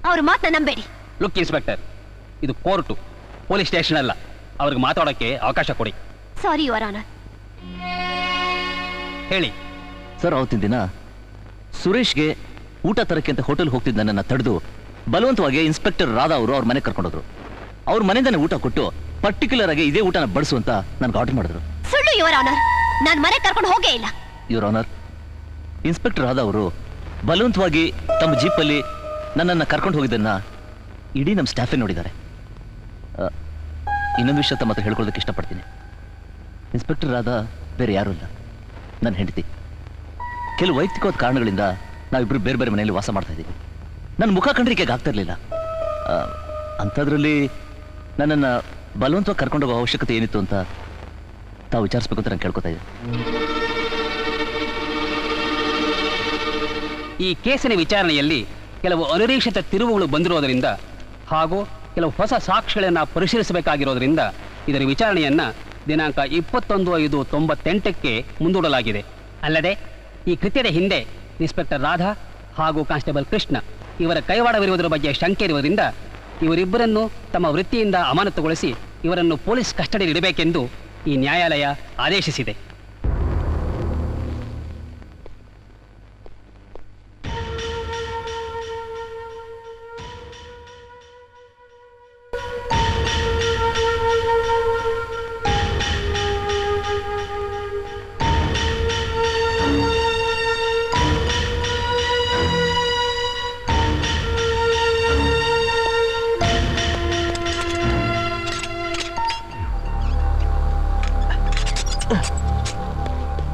ಅವ್ರ ಮಾತನ್ನ ನಂಬೇಡಿ. ಲುಕ್ ಇನ್ಸ್ಪೆಕ್ಟರ್, ಇದು ಕೋರ್ಟು, ಪೊಲೀಸ್ ಸ್ಟೇಷನ್ ಅಲ್ಲ. ಅವ್ರಿಗೆ ಮಾತಾಡೋಕ್ಕೆ ಅವಕಾಶ ಕೊಡಿ. ಸಾರಿ ಯುವರ್ ಆನರ್. ಹೇಳಿ ಸರ್. ಅವತ್ತಿನ ದಿನ ಸುರೇಶ್ಗೆ ಊಟ ತರಕ್ಕೆ ಅಂತ ಹೋಟೆಲ್ ಹೋಗ್ತಿದ್ದ ನನ್ನನ್ನು ತಡೆದು ಬಲವಂತವಾಗಿ ಇನ್ಸ್ಪೆಕ್ಟರ್ ರಾಧಾ ಅವರು ಅವ್ರ ಮನೆಗೆ ಕರ್ಕೊಂಡೋದ್ರು. ಅವ್ರ ಮನೆಯಿಂದಾನೆ ಊಟ ಕೊಟ್ಟು ಪರ್ಟಿಕ್ಯುಲರ್ ಆಗಿ ಇದೇ ಊಟನ ಬಡಿಸು ಅಂತ ನನ್ಗೆ ಆರ್ಡರ್ ಮಾಡಿದ್ರು. ಸುಳ್ಳು ಯುವರ್ ಆನರ್. ನಾನು ಮನೆಗೆ ಕರ್ಕೊಂಡು ಹೋಗೇ ಇಲ್ಲ. ಯುವರ್ ಆನರ್, ಇನ್ಸ್ಪೆಕ್ಟರ್ ರಾಧಾ ಅವರು ಬಲವಂತವಾಗಿ ತಮ್ಮ ಜೀಪಲ್ಲಿ ನನ್ನನ್ನು ಕರ್ಕೊಂಡು ಹೋಗಿದ್ದನ್ನ ಇಡೀ ನಮ್ಮ ಸ್ಟಾಫೇ ನೋಡಿದ್ದಾರೆ. ಇನ್ನೊಂದು ವಿಷಯ ತಮ್ಮ ಹತ್ರ ಹೇಳ್ಕೊಳ್ಳೋದಕ್ಕೆ ಇಷ್ಟಪಡ್ತೀನಿ. ಇನ್ಸ್ಪೆಕ್ಟರ್ ರಾಧಾ ಬೇರೆ ಯಾರೂ ಇಲ್ಲ, ನನ್ನ ಹೆಂಡತಿ. ಕೆಲವು ವೈಯಕ್ತಿಕವಾದ ಕಾರಣಗಳಿಂದ ನಾವಿಬ್ರು ಬೇರೆ ಬೇರೆ ಮನೆಯಲ್ಲಿ ವಾಸ ಮಾಡ್ತಾ ಇದ್ದೀವಿ. ನನ್ನ ಮುಖ ಕಂಡ್ರಿಕೆಗೆ ಆಗ್ತಾ ಇರಲಿಲ್ಲ. ಅಂಥದ್ರಲ್ಲಿ ನನ್ನನ್ನು ಬಲವಂತವಾಗಿ ಕರ್ಕೊಂಡೋಗೋ ಅವಶ್ಯಕತೆ ಏನಿತ್ತು ಅಂತ ತಾವು ವಿಚಾರಿಸ್ಬೇಕು ಅಂತ ನಾನು ಕೇಳ್ಕೊತಾ ಇದ್ದೆ. ಈ ಕೇಸಿನ ವಿಚಾರಣೆಯಲ್ಲಿ ಕೆಲವು ಅನಿರೀಕ್ಷಿತ ತಿರುವುಗಳು ಬಂದಿರೋದರಿಂದ ಹಾಗೂ ಕೆಲವು ಹೊಸ ಸಾಕ್ಷ್ಯಗಳನ್ನು ಪರಿಶೀಲಿಸಬೇಕಾಗಿರೋದ್ರಿಂದ ಇದರ ವಿಚಾರಣೆಯನ್ನ ದಿನಾಂಕ 21/5/98ಕ್ಕೆ ಮುಂದೂಡಲಾಗಿದೆ. ಅಲ್ಲದೆ ಈ ಕೃತ್ಯದ ಹಿಂದೆ ಇನ್ಸ್ಪೆಕ್ಟರ್ ರಾಧಾ ಹಾಗೂ ಕಾನ್ಸ್ಟೇಬಲ್ ಕೃಷ್ಣ ಇವರ ಕೈವಾಡವಿರುವುದರ ಬಗ್ಗೆ ಶಂಕೆ ಇರುವುದರಿಂದ ಇವರಿಬ್ಬರನ್ನು ತಮ್ಮ ವೃತ್ತಿಯಿಂದ ಅಮಾನತುಗೊಳಿಸಿ ಇವರನ್ನು ಪೊಲೀಸ್ ಕಸ್ಟಡಿಯಲ್ಲಿ ಇಡಬೇಕೆಂದು ಈ ನ್ಯಾಯಾಲಯ ಆದೇಶಿಸಿದೆ.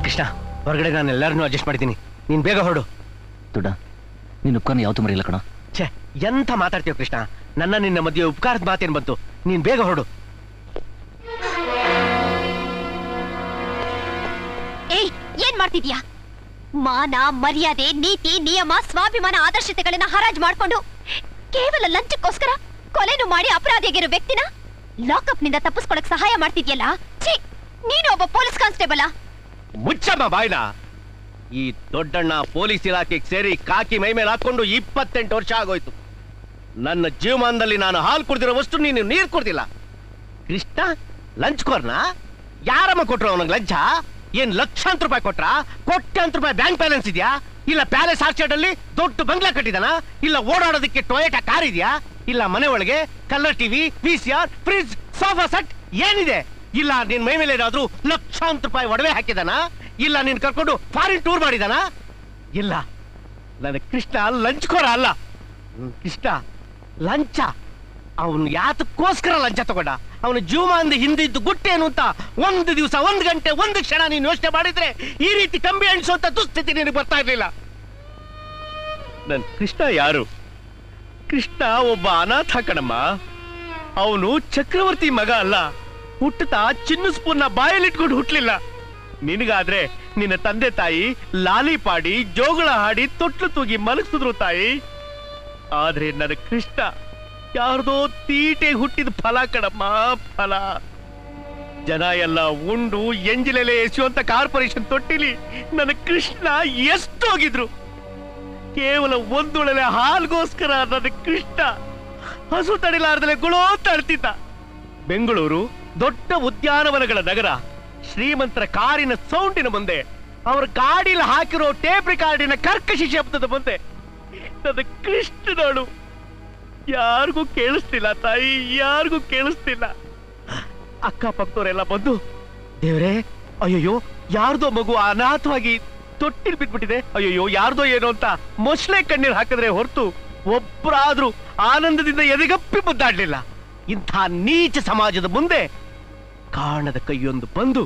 ಕೃಷ್ಣ, ಹೊರಗಡೆ ನಾನು ಎಲ್ಲರನ್ನೂ ಅಡ್ಜಸ್ಟ್ ಮಾಡಿದ್ದೀನಿ. ನೀನ್ ಬೇಗ ಹೊರಡು. ದೊಡ್ಡ, ನೀನು ಉಪ್ಕಾರನ ಯಾವತ್ತೂ ಮರೆಯಲ್ಲ ಕಣ. ಛೇ, ಎಂತ ಮಾತಾಡ್ತೀವ ಕೃಷ್ಣ? ನಿನ್ನ ಮಧ್ಯೆ ಉಪಕಾರದ ಮಾತೇನು ಬಂತು? ನೀನ್ ಬೇಗ ಹೊರಡು. ಏಯ್, ಏನ್ ಮಾಡ್ತಿದ್ಯಾ? ಮಾನ, ಮರ್ಯಾದೆ, ನೀತಿ, ನಿಯಮ, ಸ್ವಾಭಿಮಾನ, ಆದರ್ಶತೆಗಳನ್ನ ಹರಾಜ್ ಮಾಡ್ಕೊಂಡು ಕೇವಲ ಲಂಚಕ್ಕೋಸ್ಕರ ಕೊಲೆನು ಮಾಡಿ ಅಪರಾಧಿಯಾಗಿರೋ ವ್ಯಕ್ತಿನ ಲಾಕಪ್ ನಿಂದ ತಪ್ಪಿಸ್ಕೊಳಕ್ ಸಹಾಯ ಮಾಡ್ತಿದ್ಯಲ್ಲ? ಛೀ, ನೀನು ಒಬ್ಬ ಪೊಲೀಸ್ ಕಾನ್ಸ್ಟೇಬಲ್? ಮುಚ್ಚಮ್ಮ ಬಾಯ್ನ. ಈ ದೊಡ್ಡಣ್ಣ ಪೊಲೀಸ್ ಇಲಾಖೆಗೆ ಸೇರಿ ಕಾಕಿ ಮೈ ಮೇಲೆ ಹಾಕೊಂಡು 28 ವರ್ಷ ಆಗೋಯ್ತು. ನನ್ನ ಜೀವಮಾನದಲ್ಲಿ ನಾನು ಹಾಲು ಕುಡ್ದಿರೋ ವಸ್ತು ನೀನು ನೀರು ಕುಡ್ದಿಲ್ಲ. ಕೃಷ್ಣ ಲಂಚ್ ಕೋರ್ನ? ಯಾರಮ್ಮ ಕೊಟ್ರು ಅವನಿಗೆ ಲಂಚ? ಏನ್ ಲಕ್ಷಾಂತರ ರೂಪಾಯಿ ಕೊಟ್ರ? ಕೋಟ್ಯಾಂತರ ರೂಪಾಯಿ ಬ್ಯಾಂಕ್ ಬ್ಯಾಲೆನ್ಸ್ ಇದೆಯಾ? ಇಲ್ಲ ಪ್ಯಾಲೇಸ್ ಆರ್ಚರ್ಡ್ ಅಲ್ಲಿ ದೊಡ್ಡ ಬಂಗ್ಲಾ ಕಟ್ಟಿದಾನ? ಇಲ್ಲ ಓಡಾಡೋದಕ್ಕೆ ಟೊಯೋಟಾ ಕಾರ್ ಇದೆಯಾ? ಇಲ್ಲ ಮನೆ ಒಳಗೆ colour TV, VCR, fridge, sofa set ಏನಿದೆ? ಇಲ್ಲ ನಿನ್ ಮೈ ಮೇಲೆ ಏನಾದ್ರೂ ಲಕ್ಷಾಂತರ ರೂಪಾಯಿ ಒಡವೆ ಹಾಕಿದಾನ? ಇಲ್ಲ ನೀನ್ ಕರ್ಕೊಂಡು ಫಾರಿನ್ ಟೂರ್ ಮಾಡಿದಾನ? ಇಲ್ಲ, ನನ್ನ ಕೃಷ್ಣ ಲಂಚ್ಕೋರ ಅಲ್ಲ. ಕೃಷ್ಣ ಲಂಚ. ಅವನು ಯಾತಕ್ಕೋಸ್ಕರ ಲಂಚ ತಗೊಂಡ? ಅವನ ಜೀವಮಾನದ ಹಿಂದಿದ್ದು ಗುಟ್ಟೇನು ಅಂತ ಒಂದು ದಿವಸ, 1 ಗಂಟೆ, 1 ಕ್ಷಣ ನೀನು ಯೋಚನೆ ಮಾಡಿದ್ರೆ ಈ ರೀತಿ ಕಂಬಿ ಎಣಿಸುವಂತ ದುಸ್ಥಿತಿ ನಿನಗೆ ಬರ್ತಾ ಇರ್ಲಿಲ್ಲ. ನನ್ ಕೃಷ್ಣ ಯಾರು? ಕೃಷ್ಣ ಒಬ್ಬ ಅನಾಥ ಕಣಮ್ಮ. ಅವನು ಚಕ್ರವರ್ತಿ ಮಗ ಅಲ್ಲ. ಹುಟ್ಟುತ್ತಾ ಚಿನ್ನು ಸ್ಪೂನ್ನ ಬಾಯಲ್ಲಿಟ್ಕೊಂಡು ಹುಟ್ಲಿಲ್ಲ. ನಿನಗಾದ್ರೆ ನಿನ್ನ ತಂದೆ ತಾಯಿ ಲಾಲಿ ಪಾಡಿ, ಜೋಗಳ ಹಾಡಿ, ತೊಟ್ಲು ತೂಗಿ ಮಲಗಿಸಿದ್ರು ತಾಯಿ. ಆದ್ರೆ ನನ್ನ ಕೃಷ್ಣ ಯಾರ್ದೋ ತೀಟೆ ಹುಟ್ಟಿದ ಫಲ ಕಣಮ್ಮ, ಫಲ. ಜನ ಎಲ್ಲ ಉಂಡು ಎಂಜಿಲೆಲೆ ಎಸೆಯುವಂತ ಕಾರ್ಪೊರೇಷನ್ ತೊಟ್ಟಿಲಿ ನನ್ನ ಕೃಷ್ಣ ಎಷ್ಟೋಗಿದ್ರು. ಕೇವಲ ಒಂದೊಳಲೆ ಹಾಲ್ಗೋಸ್ಕರ ನನ್ನ ಕೃಷ್ಣ ಹಸು ತಡಿಲಾರ್ದಲೆ ಗುಳೋ ತಡ್ತಿದ್ದ. ಬೆಂಗಳೂರು ದೊಡ್ಡ ಉದ್ಯಾನವನಗಳ ನಗರ. ಶ್ರೀಮಂತರ ಕಾರಿನ ಸೌಂಡಿನ ಮುಂದೆ, ಅವರ ಗಾಡಿಲಿ ಹಾಕಿರೋ ಟೇಪ್ ರಿಕಾರ್ಡಿನ ಕರ್ಕಶಿ ಶಬ್ದದ ಮುಂದೆ ನನ್ನ ಕೃಷ್ಣನೋಡು ಯಾರಿಗೂ ಕೇಳಿಸ್ತಿಲ್ಲ ತಾಯಿ, ಯಾರಿಗೂ ಕೇಳಿಸ್ತಿಲ್ಲ. ಅಕ್ಕಪಕ್ಕದವರೆಲ್ಲ ಬಂದು, ದೇವ್ರೇ, ಅಯ್ಯಯ್ಯೋ ಯಾರ್ದೋ ಮಗು ಅನಾಥವಾಗಿ ತೊಟ್ಟಿಲ್ ಬಿದ್ಬಿಟ್ಟಿದೆ, ಅಯ್ಯಯ್ಯೋ ಯಾರ್ದೋ ಏನೋ ಅಂತ ಮೊಸಳೆ ಕಣ್ಣೀರ್ ಹಾಕಿದ್ರೆ ಹೊರತು ಒಬ್ಬರಾದ್ರೂ ಆನಂದದಿಂದ ಎದೆಗಪ್ಪಿ ಮುದ್ದಾಡ್ಲಿಲ್ಲ. ಇಂಥ ನೀಚ ಸಮಾಜದ ಮುಂದೆ ಕಾಣದ ಕೈಯೊಂದು ಬಂದು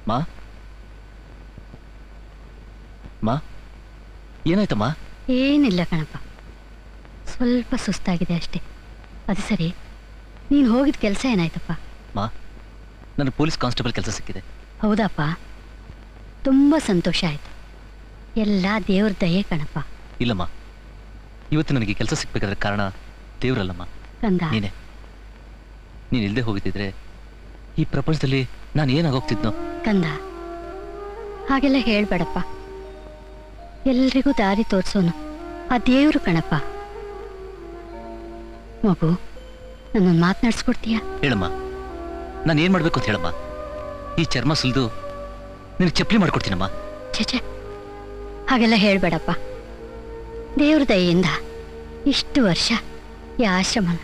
ಮಾ ಮಾ ಏನಾಯ್ತಮ್ಮ? ಏನಿಲ್ಲ ಕಣಪ್ಪ, ಸ್ವಲ್ಪ ಸುಸ್ತಾಗಿದೆ ಅಷ್ಟೇ. ಅದು ಸರಿ, ನೀನು ಹೋಗಿದ ಕೆಲಸ ಏನಾಯ್ತಪ್ಪ? ಮಾ, ನನಗೆ ಪೊಲೀಸ್ ಕಾನ್ಸ್ಟೇಬಲ್ ಕೆಲಸ ಸಿಕ್ಕಿದೆ. ಹೌದಪ್ಪ, ತುಂಬ ಸಂತೋಷ ಆಯ್ತು. ಎಲ್ಲ ದೇವ್ರ ದಯೆ ಕಣಪ್ಪ. ಇಲ್ಲಮ್ಮ, ಇವತ್ತು ನನಗೆ ಕೆಲಸ ಸಿಕ್ಬೇಕಾದ್ರೆ ಕಾರಣ ದೇವ್ರಲ್ಲಮ್ಮ, ಕಂದ. ನೀನೇ. ನೀನು ಇಲ್ಲದೆ ಹೋಗಿದ್ದಿದ್ರೆ ಈ ಪ್ರಪಂಚದಲ್ಲಿ ನಾನು ಏನಾಗೋಗ್ತಿದ್ನೋ. ಕಂದ, ಹಾಗೆಲ್ಲ ಹೇಳ್ಬೇಡಪ್ಪ. ಎಲ್ರಿಗೂ ದಾರಿ ತೋರ್ಸೋನು ಆ ದೇವ್ರು ಕಣಪ್ಪ. ಮಗು, ನನ್ನೊಂದು ಮಾತನಾಡ್ಸ್ಕೊಡ್ತೀಯಾ? ಹೇಳಮ್ಮ, ನಾನು ಏನ್ ಮಾಡ್ಬೇಕು ಅಂತ ಹೇಳಮ್ಮ. ಈ ಚರ್ಮ ಸುಲಿದು ನಿನಗೆ ಚಪ್ಪಲಿ ಮಾಡ್ಕೊಡ್ತೀನಮ್ಮ. ಛೆ, ಹಾಗೆಲ್ಲ ಹೇಳ್ಬೇಡಪ್ಪ. ದೇವ್ರ ದಯೆಯಿಂದ ಇಷ್ಟು ವರ್ಷ ಈ ಆಶ್ರಮನ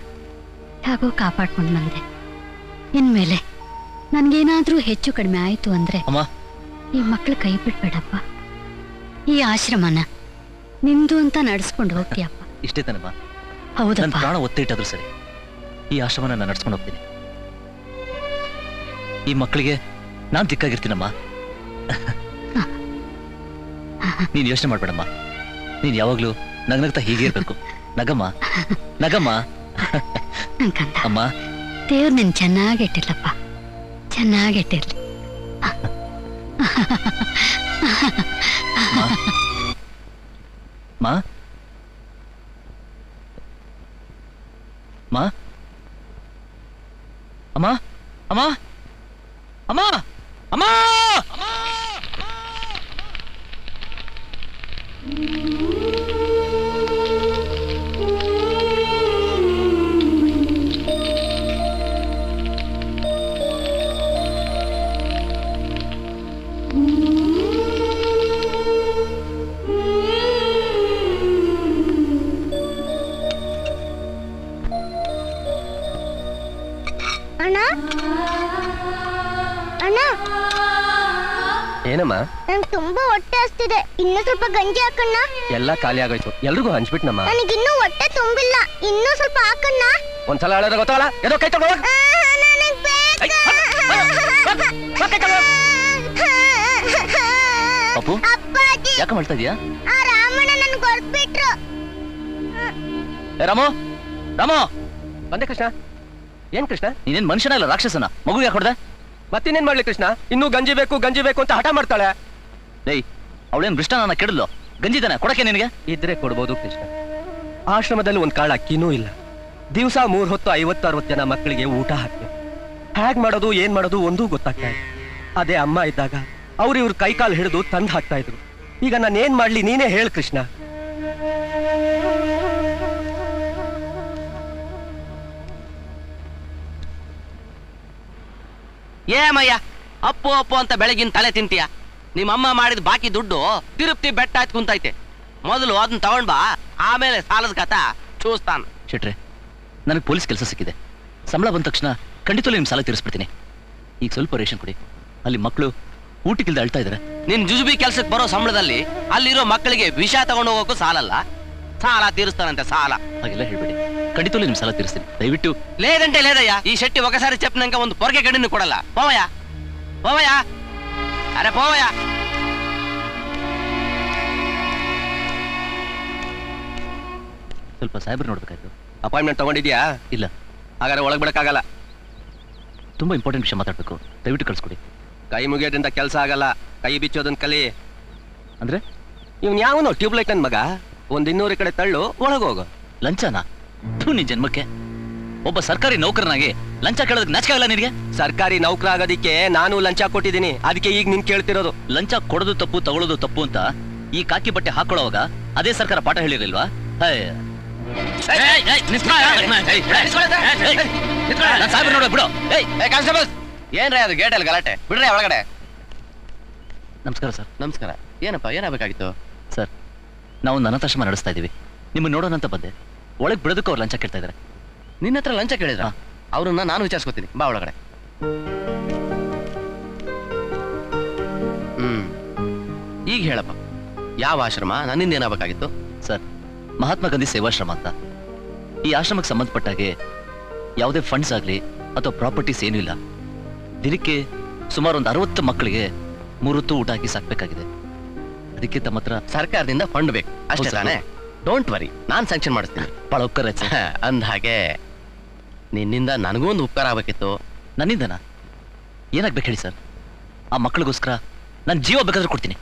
ಹೇಗೋ ಕಾಪಾಡ್ಕೊಂಡು ಬಂದೆ. ಇನ್ಮೇಲೆ ನನ್ಗೇನಾದ್ರೂ ಹೆಚ್ಚು ಕಡಿಮೆ ಆಯ್ತು ಅಂದ್ರೆ ಈ ಮಕ್ಳು ಕೈ ಬಿಡ್ಬೇಡಪ್ಪ. ಈ ಆಶ್ರಮನ ನಿಂದು ಅಂತ ನಡೆಸ್ಕೊಂಡು ಹೋಗ್ತೀಯಪ್ಪ. ಇಷ್ಟೇ ತಾನಮ್ಮ? ಹೌದಪ್ಪ. ನನ್ನ ಪ್ರಾಣ ಒತ್ತೆ ಇಟ್ಟಾದ್ರೂ ಸರಿ, ಈ ಆಶ್ರಮನ ನಾನು ನಡ್ಸ್ಕೊಂಡು ಹೋಗ್ತೀನಿ. ಈ ಮಕ್ಕಳಿಗೆ ನಾನ್ ದಿಕ್ಕಾಗಿರ್ತೀನಮ್ಮ. ನೀನ್ ಯೋಚನೆ ಮಾಡ್ಬೇಡಮ್ಮ. ನೀನ್ ಯಾವಾಗ್ಲೂ ನಗ್ನಗ್ತಾ ಹೀಗೆ ಇರ್ಬೇಕು. ನಗಮ್ಮ, ನಗಮ್ಮ. ಅಮ್ಮ, ದೇವ್ರು ನಿನ್ ಚೆನ್ನಾಗಿಟ್ಟಿರ್ಲಪ್ಪ, ಚೆನ್ನಾಗಿಟ್ಟಿರ್ಲಿ. ಮಾ, ಮಾ, ಅಮ್ಮ, ಅಮ್ಮ, ಅಮ್ಮ, ಅಮ್ಮ. ಏನಮ್ಮ? ನಂಗೆ ತುಂಬಾ ಹೊಟ್ಟೆ ಹಸ್ತಿದೆ, ಇನ್ನು ಸ್ವಲ್ಪ ಗಂಜಿ ಹಾಕಣ್ಣ. ಎಲ್ಲ ಖಾಲಿ ಆಗೋಯ್ತು, ಎಲ್ರಿಗೂ ಹಂಚ್ಬಿಟ್ನಮ್ಮ. ನನಗಿನ್ನೂ ಹೊಟ್ಟೆ ತುಂಬಿಲ್ಲ, ಇನ್ನೂ ಸ್ವಲ್ಪ ಹಾಕಣ್ಣ. ಒಂದ್ಸಲ ಹೇಳಿದ್ರೆ ಗೊತ್ತಾಗಲ್ಲ, ಏನೋ ಕೈ ತಗೋ. ಅಪ್ಪು, ಯಾಕೆ ಮಾಡ್ತಾ ಇದೀಯಾ? ಆ ರಾಮಣ್ಣ ನನ್ ಕೊಡ್ಬಿಟ್ರು. ರಾಮು, ರಾಮು. ಬಂದೆ ಕೃಷ್ಣ. ಏನ್ ಕೃಷ್ಣ, ನೀನೇನ್ ಮನುಷ್ಯನ ಇಲ್ಲ ರಾಕ್ಷಸನ? ಮಗು ಯಾಕೆ ಹೊಡೆದೆ? ಮತ್ತಿನ್ನೇನ್ ಮಾಡ್ಲಿ ಕೃಷ್ಣ? ಇನ್ನೂ ಗಂಜಿ ಬೇಕು ಗಂಜಿ ಬೇಕು ಅಂತ ಹಠ ಮಾಡ್ತಾಳೆ. ಡೇಯ್, ಅವಳೇನ್ ಭ್ರಷ್ಟ ನನ್ನ ಕೆಡಲು? ಗಂಜಿದಾನೆ ಕೊಡಕ್ಕೆ ನಿನಗೆ? ಇದ್ರೆ ಕೊಡ್ಬೋದು ಕೃಷ್ಣ. ಆಶ್ರಮದಲ್ಲಿ ಒಂದ್ ಕಾಳ ಅಕ್ಕಿನೂ ಇಲ್ಲ. ದಿವಸ 3 ಹೊತ್ತು 50-60 ಜನ ಮಕ್ಕಳಿಗೆ ಊಟ ಹಾಕ್ತೇವೆ. ಹೇಗ್ ಮಾಡೋದು ಏನ್ ಮಾಡೋದು ಒಂದೂ ಗೊತ್ತಾಗ್ತಾ ಇದೆ. ಅದೇ ಅಮ್ಮ ಇದ್ದಾಗ ಅವ್ರು ಇವ್ರ ಕೈಕಾಲು ಹಿಡಿದು ತಂದು ಹಾಕ್ತಾ ಇದ್ರು. ಈಗ ನಾನು ಏನ್ ಮಾಡ್ಲಿ, ನೀನೇ ಹೇಳ ಕೃಷ್ಣ. ಏಮಯ್ಯ, ಅಪ್ಪು ಅಪ್ಪು ಅಂತ ಬೆಳಗಿನ ತಲೆ ತಿಂತೀಯ? ನಿಮ್ಮಮ್ಮ ಮಾಡಿದ ಬಾಕಿ ದುಡ್ಡು ತಿರುಪ್ತಿ ಬೆಟ್ಟ ಆಯ್ತು ಕುಂತೈತೆ. ಮೊದಲು ಅದನ್ನ ತಗೊಂಡ್ ಬಾ, ಆಮೇಲೆ ಸಾಲದ ಕಥ ಚೂಸ್ತಾನ. ಶೆಟ್ರೆ, ನನಗೆ ಪೊಲೀಸ್ ಕೆಲಸ ಸಿಕ್ಕಿದೆ. ಸಂಬಳ ಬಂದ ತಕ್ಷಣ ಖಂಡಿತವೂ ನಿಮ್ ಸಾಲ ತೀರಿಸ್ಬಿಡ್ತೀನಿ. ಈಗ ಸ್ವಲ್ಪ ರೇಷನ್ ಕೊಡಿ. ಅಲ್ಲಿ ಮಕ್ಕಳು ಊಟಕ್ಕಿಲ್ದ ಅಳ್ತಾ ಇದಾರೆ. ನಿನ್ ಜುಜುಬಿ ಕೆಲ್ಸಕ್ಕೆ ಬರೋ ಸಂಬಳದಲ್ಲಿ ಅಲ್ಲಿರೋ ಮಕ್ಕಳಿಗೆ ವಿಷ ತಗೊಂಡು ಹೋಗೋಕ್ಕೂ ಸಾಲಲ್ಲ. ಸಾಲ ತೀರಿಸ್ತಾನಂತೆ, ಸಾಲ. ಹಾಗೆಲ್ಲ ಹೇಳ್ಬೇಡಿ, ಖಂಡಿತವೂ ನಿಮ್ ಸಾಲ ತೀರಿಸ್ತೀನಿ. ದಯವಿಟ್ಟು. ಲೇದಂటే ಲೇದಯ್ಯ, ಈ ಶೆಟ್ಟಿ ఒకసారి చెప్పినాక ಒಂದು ಪೊರ್ಗೆ ಗಡಿನೂ ಕೊಡಲ್ಲ. ಹೋವಯ್ಯ. ಹೋವಯ್ಯ, ಅರೆ ಹೋವಯ್ಯ. ಸ್ವಲ್ಪ ಸಾಹೇಬ್ರು ನೋಡ್ಬೇಕಾಯ್ತು. ಅಪಾಯಿಂಟ್ಮೆಂಟ್ ತಗೊಂಡಿದ್ಯಾ? ಇಲ್ಲ. ಹಾಗಾದ್ರೆ ಒಳಗೆ ಬಿಡಕ್ಕಾಗಲ್ಲ. ತುಂಬಾ ಇಂಪಾರ್ಟೆಂಟ್ ವಿಷಯ ಮಾತಾಡ್ಬೇಕು, ದಯವಿಟ್ಟು ಕಳ್ಸ್ಕೊಡಿ. ಕೈ ಮುಗಿಯೋದ್ರಿಂದ ಕೆಲಸ ಆಗಲ್ಲ, ಕೈ ಬಿಚ್ಚೋದನ್ನ ಕಲಿ. ಅಂದ್ರೆ ಇವ್ನು ಯಾವನು ಟ್ಯೂಬ್ಲೈಟ್ ನನ್ ಮಗ, ಒಂದ್ 200 ಕಡೆ ತಳ್ಳು, ಒಳಗೋಗು. ಲಂಚನಾ? ನಿನ್ ಜನ್ಮಕ್ಕೆ ಒಬ್ಬ ಸರ್ಕಾರಿ ನೌಕರನಾಗಿ ಲಂಚ ಕೇಳೋದಕ್ಕೆ ನಾಚಿಕೆ ಆಗಲ್ಲ ನಿನಗೆ? ಸರ್ಕಾರಿ ನೌಕರ ಆಗೋದಿಕ್ಕೆ ನಾನು ಲಂಚ ಕೊಟ್ಟಿದ್ದೀನಿ, ಅದಕ್ಕೆ ಈಗ ನಿನ್ ಕೇಳ್ತಿರೋದು. ಲಂಚ ಕೊಡೋದು ತಪ್ಪು, ತಗೊಳ್ಳೋದು ತಪ್ಪು ಅಂತ ಈ ಕಾಕಿ ಬಟ್ಟೆ ಹಾಕೊಳ್ಳೋವಾಗ ಅದೇ ಸರ್ಕಾರ ಪಾಠ ಹೇಳಿರ್ಲಿಲ್ವಾ? ಬಿಡು. ಏನ್ರಿ ಅದು ಗೇಟಲ್ಲಿ ಗಲಾಟೆ? ಬಿಡ್ರಿ ಒಳಗಡೆ. ನಮಸ್ಕಾರ ಸರ್. ನಮಸ್ಕಾರ. ಏನಪ್ಪ, ಏನಾಗಬೇಕಾಗಿತ್ತು? ಸರ್, ನಾವು ಅನಾಥಾಶ್ರಮ ನಡೆಸ್ತಾ ಇದೀವಿ, ನಿಮ್ಮನ್ನ ನೋಡೋಣ ಅಂತ ಬಂದೆ. ಒಳಗೆ ಬಿಡೋದಕ್ಕೆ ಅವ್ರು ಲಂಚ ಕೇಳ್ತಾ ಇದಾರೆ. ನಿನ್ನ ಹತ್ರ ಲಂಚ ಕೇಳಿದ್ರ? ಅವ್ರನ್ನ ನಾನು ವಿಚಾರಿಸ್ಕೊತೀನಿ, ಬಾ ಒಳಗಡೆ. ಈಗ ಹೇಳಪ್ಪ, ಯಾವ ಆಶ್ರಮ, ನನ್ನಿಂದ ಏನಾಗಬೇಕಾಗಿತ್ತು? ಸರ್, ಮಹಾತ್ಮ ಗಾಂಧಿ ಸೇವಾಶ್ರಮ ಅಂತ. ಈ ಆಶ್ರಮಕ್ಕೆ ಸಂಬಂಧಪಟ್ಟಾಗೆ ಯಾವುದೇ ಫಂಡ್ಸ್ ಆಗಲಿ ಅಥವಾ ಪ್ರಾಪರ್ಟೀಸ್ ಏನೂ ಇಲ್ಲ. ದಿನಕ್ಕೆ ಸುಮಾರು ಒಂದು 60 ಮಕ್ಕಳಿಗೆ 3 ಹೊತ್ತು ಊಟ ಹಾಕಿ ಸಾಕ್ಬೇಕಾಗಿದೆ. ಅದಕ್ಕೆ ತಮ್ಮ ಹತ್ರ ಸರ್ಕಾರದಿಂದ ಫಂಡ್ ಬೇಕು ಅಷ್ಟೇ ತಾನೇ? ಡೋಂಟ್ ವರಿ, ನಾನು ಸ್ಯಾಂಕ್ಷನ್ ಮಾಡಿಸ್ತೀನಿ. ಭಾಳ ಉಪಕಾರ ಆಯ್ತು ಸರ್. ಅಂದ ಹಾಗೆ ನಿನ್ನಿಂದ ನನಗೂ ಒಂದು ಉಪಕಾರ ಆಗ್ಬೇಕಿತ್ತು. ನನ್ನಿಂದನಾ? ಏನಾಗ್ಬೇಕು ಹೇಳಿ ಸರ್? ಆ ಮಕ್ಕಳಿಗೋಸ್ಕರ ನಾನು ಜೀವ ಬೇಕಾದ್ರೂ ಕೊಡ್ತೀನಿ.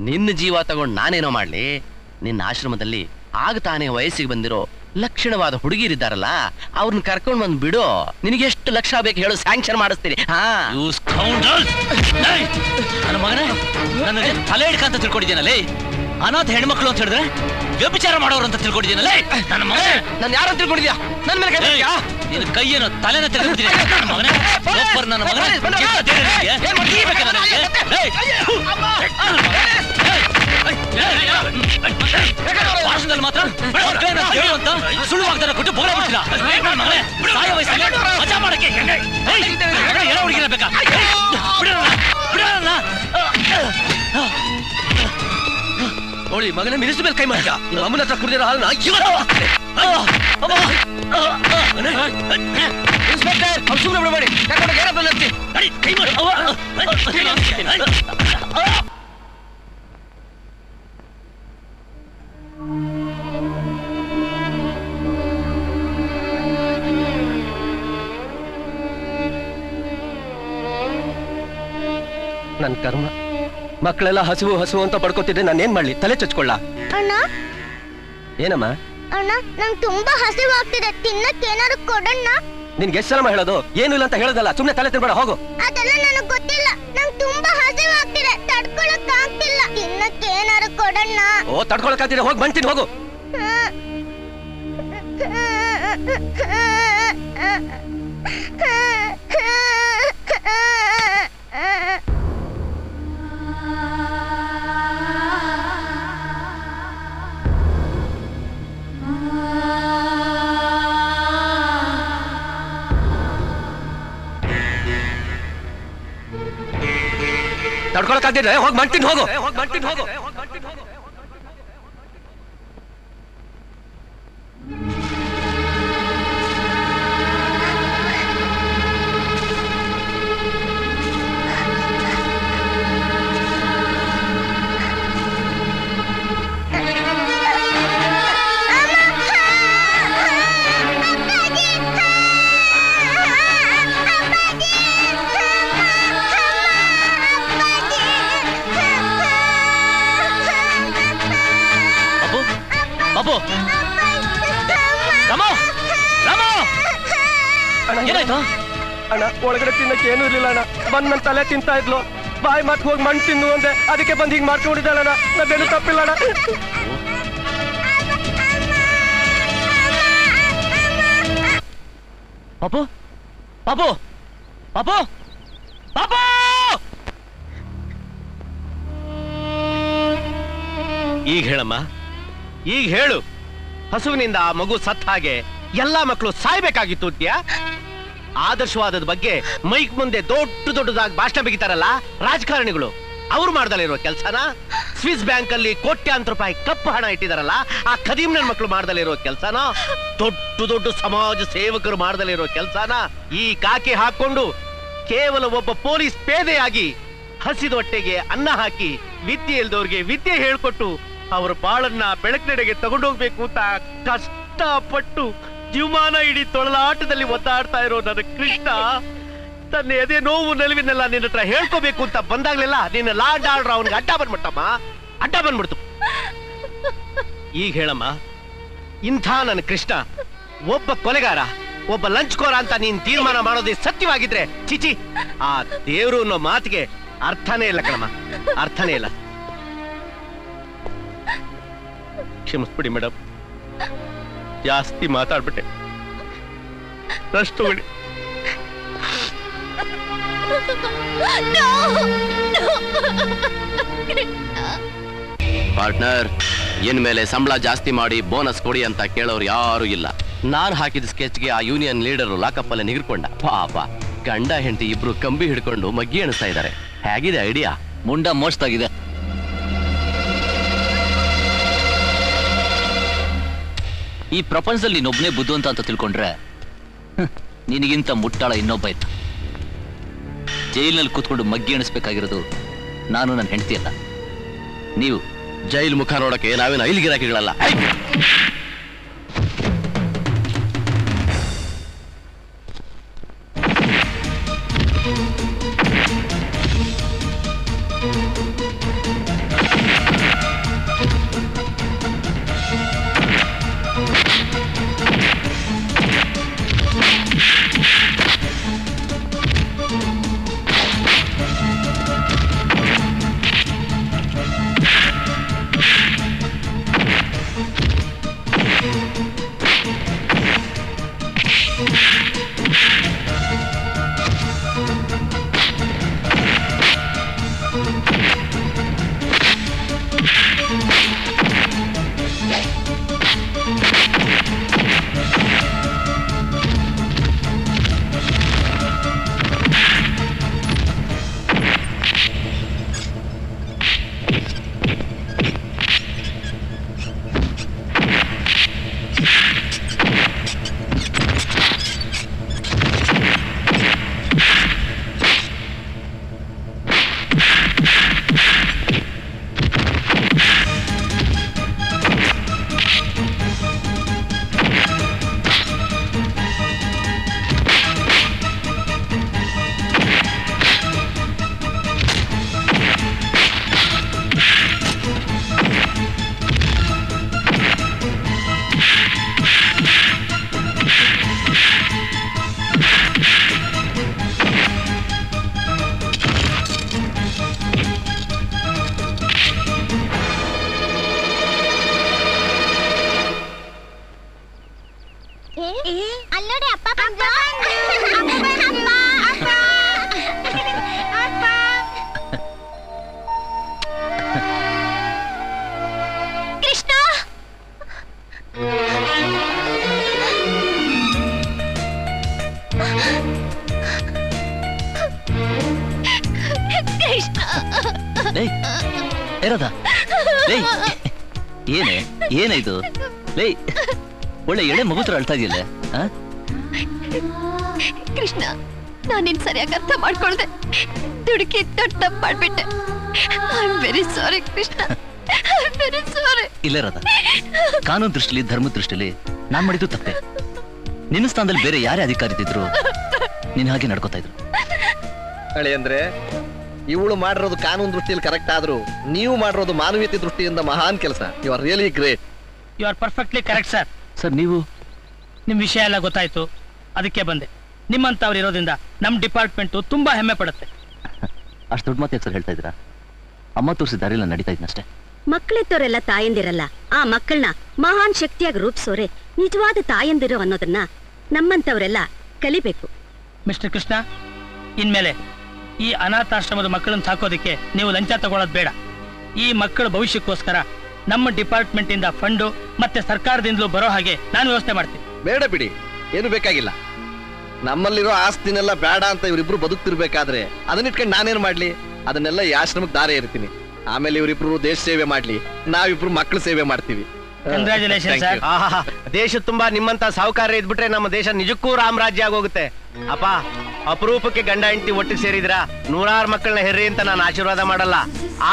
ನಿನ್ನ ಜೀವ ತಗೊಂಡು ನಾನೇನೋ ಮಾಡ್ಲಿ? ನಿನ್ನ ಆಶ್ರಮದಲ್ಲಿ ಆಗ ತಾನೇ ವಯಸ್ಸಿಗೆ ಬಂದಿರೋ ಲಕ್ಷಣವಾದ ಹುಡುಗಿರಿದ್ದಾರಲ್ಲ, ಅವ್ರನ್ನ ಕರ್ಕೊಂಡು ಬಂದು ಬಿಡು. ನಿನಗೆ ಎಷ್ಟು ಲಕ್ಷ ಬೇಕು ಹೇಳು, ಸ್ಯಾಂಕ್ಷನ್ ಮಾಡಿಸ್ತೀನಿ. ನನ್ನ ಮಗನೇ, ನನ್ನ ತಲೆ ಹಿಡ್ಕಂತ ತಿಳ್ಕೊಂಡಿದ್ದೀನಲ್ಲೇ. ಅನಾಥ ಹೆಣ್ಮಕ್ಳು ಅಂತ ಹೇಳಿದ್ರೆ ವ್ಯಭಿಚಾರ ಮಾಡೋರು ಅಂತ ತಿಳ್ಕೊಂಡಿದ್ದೀನಲ್ಲೇ. ನನ್ನ ಮಗನೇ, ನಾನು ಯಾರು ತಿಳ್ಕೊಂಡಿದ್ಯಾ? ನನ್ನ ಮೇಲೆ ಕೈ ನಿನ್ನ ಕೈಯೇನೋ ತಲೆನ ತಿಳ್ಕೊಂಡಿದ್ದೀನಿ. ನನ್ನ ಮಗನೇ, ನನ್ನ ಮಗನೇ, ಭಾಷಣದಲ್ಲಿ ಮಾತ್ರ ಅಂತ ಸುಳ್ಳು ವಾಗ್ದಾನ ಕೊಟ್ಟು ಬೋಲ ಬಿಡ್ತೀರಾ? ಸಾಯ ವಯಸ್ಸಲ್ಲಿ ಮಜಾ ಮಾಡಕ್ಕೆ ಏನೋ ಹುಡುಗಿರ ಬೇಕಾ? ನೋಡಿ ಮಗನ ಮಿನಿಸ್ಟರ್ ಮೇಲೆ ಕೈ ಮಾಡಿದ. ನಿಮ್ಮ ಅಮ್ಮನ ಹತ್ರ ಕುಡಿದಿರೋ ಹಾಲನ್ನ ಇನ್ಸ್ಪೆಕ್ಟರ್, ಅವ್ರು ಸುಮ್ಮನೆ ಬಿಡಬೇಡಿ. ಕೈ ಮಾಡಿ. ನನ್ ಕರ್ಮ, ಮಕ್ಕಳೆಲ್ಲ ಹಸಿವು ಹಸಿವು ಅಂತ ಪಡ್ಕೋತಿದ್ರೆ ನಾನೇನ್ ಮಾಡ್ಲಿ? ತಲೆ ಚಚ್ಕೊಳ್ಳ? ಅಣ್ಣ, ಏನಮ್ಮ? ಅಣ್ಣ, ನಂಗೆ ತುಂಬಾ ಹಸಿವಾಗ್ತಿದೆ, ತಿನ್ನಕ್ಕೆ ಏನಾದ್ರು ಕೊಡಣ್ಣ. ನಿನ್ಗೆ ಎಷ್ಟು ಸಲ ಹೇಳೋದು? ಏನು ಇಲ್ಲ ಅಂತ ಹೇಳೋದಲ್ಲ, ಸುಮ್ನೆ ತಲೆ ತಿನ್ಬೇಡ, ಹೋಗು. ಅದೆಲ್ಲ ನನಗೆ ಗೊತ್ತಿಲ್ಲ, ನಂಗೆ ತುಂಬಾ ಹಸಿವಾಗ್ತಿದೆ, ತಡ್ಕೊಳಕ್ ಆಗ್ತಿಲ್ಲ, ತಿನ್ನಕ್ಕೆ ಏನಾದ್ರು ಕೊಡಣ್ಣ. ಓ, ತಡ್ಕೊಳಕ್ ಆಗ್ತಿದೆ, ಹೋಗಿ ಬಂತೀನಿ, ಹೋಗು. ತಡ್ಕೊಳಕ್ಕಾಗ್ತಿದ್ರೆ ಹೋಗಿ ಮಾಡ್ತೀನಿ, ಹೋಗು. ಅಣ್ಣ, ಒಳಗಡೆ ತಿನ್ನಕ್ಕೆ ಏನೂ ಇರ್ಲಿಲ್ಲ ಅಣ್ಣ. ಬಂದ್ ನನ್ನ ತಲೆ ತಿಂತಾ ಇದ್ಲು, ಬಾಯಿ ಮಾತ್ ಹೋಗಿ ಮಣ್ಣು ತಿಂದು ಅಂದೆ, ಅದಕ್ಕೆ ಬಂದು ಹಿಂಗ್ ಮಾಡ್ಕೊಂಡಿದ್ದಾಳಣ್ಣ. ನನ್ನೇನು ತಪ್ಪಿಲ್ಲ ಅಣ್ಣ. ಪಾಪು, ಪಾಪು, ಪಾಪು, ಪಾಪು! ಈಗ ಹೇಳಮ್ಮ, ಈಗ ಹೇಳು. ಹಸುವಿನಿಂದ ಆ ಮಗು ಸತ್ತ ಹಾಗೆ ಎಲ್ಲಾ ಮಕ್ಕಳು ಸಾಯ್ಬೇಕಾಗಿತ್ತು ಅಂತ್ಯಾ? ಆದರ್ಶವಾದದ ಬಗ್ಗೆ ಮೈಕ್ ಮುಂದೆ ದೊಡ್ಡದಾಗಿ ಭಾಷಣ ಬಿಗಿತಾರಲ್ಲ ರಾಜಕಾರಣಿಗಳು, ಅವ್ರು ಮಾಡ್ದಲ್ಲಿರೋ ಕೆಲಸನ? ಸ್ವಿಸ್ ಬ್ಯಾಂಕ್ ಅಲ್ಲಿ ಕೋಟ್ಯಾಂತರ ರೂಪಾಯಿ ಕಪ್ಪು ಹಣ ಇಟ್ಟಿದಾರಲ್ಲ, ಆ ಖದೀಮ್ ನನ್ನ ಮಕ್ಕಳು ಮಾಡ್ದಲ್ಲಿರೋ ಕೆಲಸನ? ದೊಡ್ಡ ಸಮಾಜ ಸೇವಕರು ಮಾಡ್ದಲ್ಲಿರೋ ಕೆಲಸನ? ಈ ಕಾಕಿ ಹಾಕೊಂಡು ಕೇವಲ ಒಬ್ಬ ಪೊಲೀಸ್ ಪೇದೆಯಾಗಿ ಹಸಿದ ಹೊಟ್ಟೆಗೆ ಅನ್ನ ಹಾಕಿ ವಿದ್ಯೆ ಇಲ್ದವ್ರಿಗೆ ವಿದ್ಯೆ ಹೇಳ್ಕೊಟ್ಟು ಅವ್ರ ಬಾಳನ್ನ ಬೆಳಕಿನೆಡೆಗೆ ತಗೊಂಡೋಗ್ಬೇಕು ಅಂತ ಕಷ್ಟಪಟ್ಟು ಜೀವಮಾನ ಇಡೀ ತೊಳಲಾಟದಲ್ಲಿ ಒದ್ದಾಡ್ತಾ ಇರೋ ನನ್ನ ಕೃಷ್ಣ ತನ್ನ ಎದೆ ನೋವು ನಲಿವಿನೆಲ್ಲ ನಿನ್ನ ಹತ್ರ ಹೇಳ್ಕೋಬೇಕು ಅಂತ ಬಂದಾಗ್ಲೆಲ್ಲ ನಿನ್ನ ಲಾಡ್ ಆಡ್ರ ಅವನಿಗೆ ಅಡ್ಡ ಬಂದ್ಬಿಟ್ಟಮ್ಮ, ಅಡ್ಡ ಬಂದ್ಬಿಡ್ತು. ಈಗ ಹೇಳಮ್ಮ, ಇಂಥ ನನ್ನ ಕೃಷ್ಣ ಒಬ್ಬ ಕೊಲೆಗಾರ, ಒಬ್ಬ ಲಂಚ್ಕೋರ ಅಂತ ನೀನ್ ತೀರ್ಮಾನ ಮಾಡೋದೇ ಸತ್ಯವಾಗಿದ್ರೆ ಚಿಚಿ ಆ ದೇವ್ರು ಅನ್ನೋ ಮಾತಿಗೆ ಅರ್ಥನೇ ಇಲ್ಲ ಕಣಮ್ಮ, ಅರ್ಥನೇ ಇಲ್ಲ. ಕ್ಷಮಿಸ್ಬಿಡಿ ಮೇಡಮ್, ಜಾಸ್ತಿ ಮಾತಾಡ್ಬಿಟ್ಟೆ, ರಷ್ಟು ಬಿಡಿ. ಪಾರ್ಟ್ನರ್, ಇನ್ಮೇಲೆ ಸಂಬಳ ಜಾಸ್ತಿ ಮಾಡಿ ಬೋನಸ್ ಕೊಡಿ ಅಂತ ಕೇಳೋರು ಯಾರು ಇಲ್ಲ. ನಾನು ಹಾಕಿದ ಸ್ಕೆಚ್ಗೆ ಆ ಯೂನಿಯನ್ ಲೀಡರ್ ಲಾಕಪ್ ಅಲ್ಲೇ ನಿಗಿರ್ಕೊಂಡ. ಪಾಪ ಗಂಡ ಹೆಂಡತಿ ಇಬ್ರು ಕಂಬಿ ಹಿಡ್ಕೊಂಡು ಮಗ್ಗಿ ಎಣಿಸ್ತಾ ಇದ್ದಾರೆ. ಹೇಗಿದೆ ಐಡಿಯಾ? ಮುಂಡ ಮೋಸ್ತಾಗಿದೆ. ಈ ಪ್ರಪಂಚದಲ್ಲಿ ನೀನೊಬ್ಬನೇ ಬುದ್ಧಿವಂತ ಅಂತ ತಿಳ್ಕೊಂಡ್ರೆ ನಿನಗಿಂತ ಮುಟ್ಟಾಳ ಇನ್ನೊಬ್ಬ ಇಲ್ಲ. ಜೈಲಿನಲ್ಲಿ ಕೂತ್ಕೊಂಡು ಮಗ್ಗಿ ಎಣಿಸ್ಬೇಕಾಗಿರೋದು ನಾನು ನನ್ನ ಹೆಂಡತಿ ಅಲ್ಲ, ನೀವು. ಜೈಲ್ ಮುಖ ನೋಡಕ್ಕೆ ನಾವೇನು ಐಲ್ ಗಿರಾಕಿಗಳಲ್ಲ. ಅಲ್ಲೋಡಿ ಅಪ್ಪ ಬಂದ. ಕೃಷ್ಣ, ಏನೇ ಏನಾಯ್ತು? ಲೇ, ಒಳ್ಳೆ ಎಳೆ ಮಗುತ್ರ ಅಳ್ತಾ ಇದೆಯಲ್ಲ. ಕೃಷ್ಣ, ನಾನು ನಿನ್ ಸರಿಯಾಗಿ ಅರ್ಥ ಮಾಡ್ಕೊಳ್ದೆ, ದುಡುಕಿ ದೊಡ್ಡ ಮಾಡ್ಬಿಟ್ಟೆ. I am very sorry Krishna, I am very sorry. ಇಲ್ಲ ರಾಧಾ, ಕಾನೂನು ದೃಷ್ಟಿಲಿ ಧರ್ಮ ದೃಷ್ಟಿಲಿ ನಾನ್ ಮಾಡಿದ್ದು ತಪ್ಪೆ. ನಿನ್ನ ಸ್ಥಾನದಲ್ಲಿ ಬೇರೆ ಯಾರೇ ಅಧಿಕಾರಿ ಇದ್ರು ನಿನ್ ಹಾಗೆ ನಡ್ಕೋತಾ ಇದ್ರು. ಹೇಳಿ ಅಂದ್ರೆ ಇವಳು ಮಾಡಿರೋದು ಕಾನೂನು ದೃಷ್ಟಿಯಲ್ಲಿ ಕರೆಕ್ಟ್ ಆದ್ರೂ ನೀವು ಮಾಡಿರೋದು ಮಾನವೀಯತೆ ದೃಷ್ಟಿಯಿಂದ ಮಹಾನ್ ಕೆಲಸ. You are really great. You are perfectly correct sir. Sir, ನೀವು ನಿಮ್ ವಿಷಯ ಎಲ್ಲ ಗೊತ್ತಾಯ್ತು, ಅದಕ್ಕೆ ಬಂದೆ. ನಿಮ್ಮಂತವ್ರು ಇರೋದ್ರಿಂದ ನಮ್ ಡಿಪಾರ್ಟ್ಮೆಂಟ್ ತುಂಬಾ ಹೆಮ್ಮೆ ಪಡುತ್ತೆ. ಅಷ್ಟು ದೊಡ್ಡ ಮಾತು ಸರ್ ಹೇಳ್ತಾ ಇದ್ದೀರಾ? ಅಮ್ಮ ತೋರಿಸಿದ ದಾರಿಲ್ಲ ನಡೀತಾ ಇದ್ನಷ್ಟೇ. ಮಕ್ಕಳಿದ್ದವರೆಲ್ಲ ತಾಯಂದಿರಲ್ಲ, ಆ ಮಕ್ಕಳನ್ನ ಮಹಾನ್ ಶಕ್ತಿಯಾಗಿ ರೂಪಿಸೋರೆ ನಿಜವಾದ ತಾಯಂದಿರು ಅನ್ನೋದನ್ನ ನಮ್ಮಂತವರೆಲ್ಲ ಕಲಿಬೇಕು. ಮಿಸ್ಟರ್ ಕೃಷ್ಣ, ಇನ್ಮೇಲೆ ಈ ಅನಾಥಾಶ್ರಮದ ಮಕ್ಕಳನ್ನ ಸಾಕೋದಕ್ಕೆ ನೀವು ಲಂಚ ತಗೊಳ್ಳೋದು ಬೇಡ. ಈ ಮಕ್ಕಳ ಭವಿಷ್ಯಕ್ಕೋಸ್ಕರ ನಮ್ಮ ಡಿಪಾರ್ಟ್ಮೆಂಟ್ ಇಂದ ಫಂಡು ಮತ್ತೆ ಸರ್ಕಾರದಿಂದಲೂ ಬರೋ ಹಾಗೆ ನಾನು ವ್ಯವಸ್ಥೆ ಮಾಡ್ತೀನಿ. ಬೇಡ ಬಿಡಿ, ಏನು ಬೇಕಾಗಿಲ್ಲ. ನಮ್ಮಲ್ಲಿರೋ ಆಸ್ತಿನೆಲ್ಲ ಬೇಡ ಅಂತ ಇವರಿಬ್ರು ಬದುಕ್ತಿರ್ಬೇಕಾದ್ರೆ ಅದನ್ನಿಟ್ಕೊಂಡು ನಾನೇನ್ ಮಾಡ್ಲಿ? ಅದನ್ನೆಲ್ಲ ಈ ಆಶ್ರಮಕ್ಕೆ ದಾರೆ ಇರ್ತೀನಿ. ಆಮೇಲೆ ಇವರಿಬ್ರು ದೇಶ ಸೇವೆ ಮಾಡ್ಲಿ, ನಾವಿಬ್ರು ಮಕ್ಕಳು ಸೇವೆ ಮಾಡ್ತೀವಿ. Congratulation sir. ದೇಶ ತುಂಬಾ ನಿಮ್ಮಂತ ಸಾಹುಕಾರ ಇದ್ಬಿಟ್ರೆ ನಮ್ಮ ದೇಶ ನಿಜಕ್ಕೂ ರಾಮರಾಜ್ಯ ಆಗೋಗುತ್ತೆ. ಅಪ್ಪ ಅಪರೂಪಕ್ಕೆ ಗಂಡ ಹೆಂಡತಿ ಒಟ್ಟಿಗೆ ಸೇರಿದ್ರಾ 100 ಮಕ್ಕಳನ್ನ ಹೆರ್ರಿ ಅಂತ ನಾನು ಆಶೀರ್ವಾದ ಮಾಡಲ್ಲ.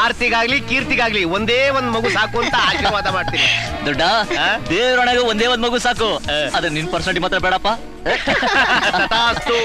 ಆರ್ತಿಗಾಗ್ಲಿ ಕೀರ್ತಿಗಾಗ್ಲಿ ಒಂದೇ ಒಂದ್ ಮಗು ಸಾಕು ಅಂತ ಆಶೀರ್ವಾದ ಮಾಡ್ತೀನಿ. ದೊಡ್ಡ ದೇವರೊಳಗೆ ಒಂದೇ ಒಂದ್ ಮಗು ಸಾಕು. ಅದ್ರ ನಿನ್ ಪರ್ಸೆಂಟ್ ಮಾತ್ರ ಬೇಡಪ್ಪ. ತಥಾಸ್ತು.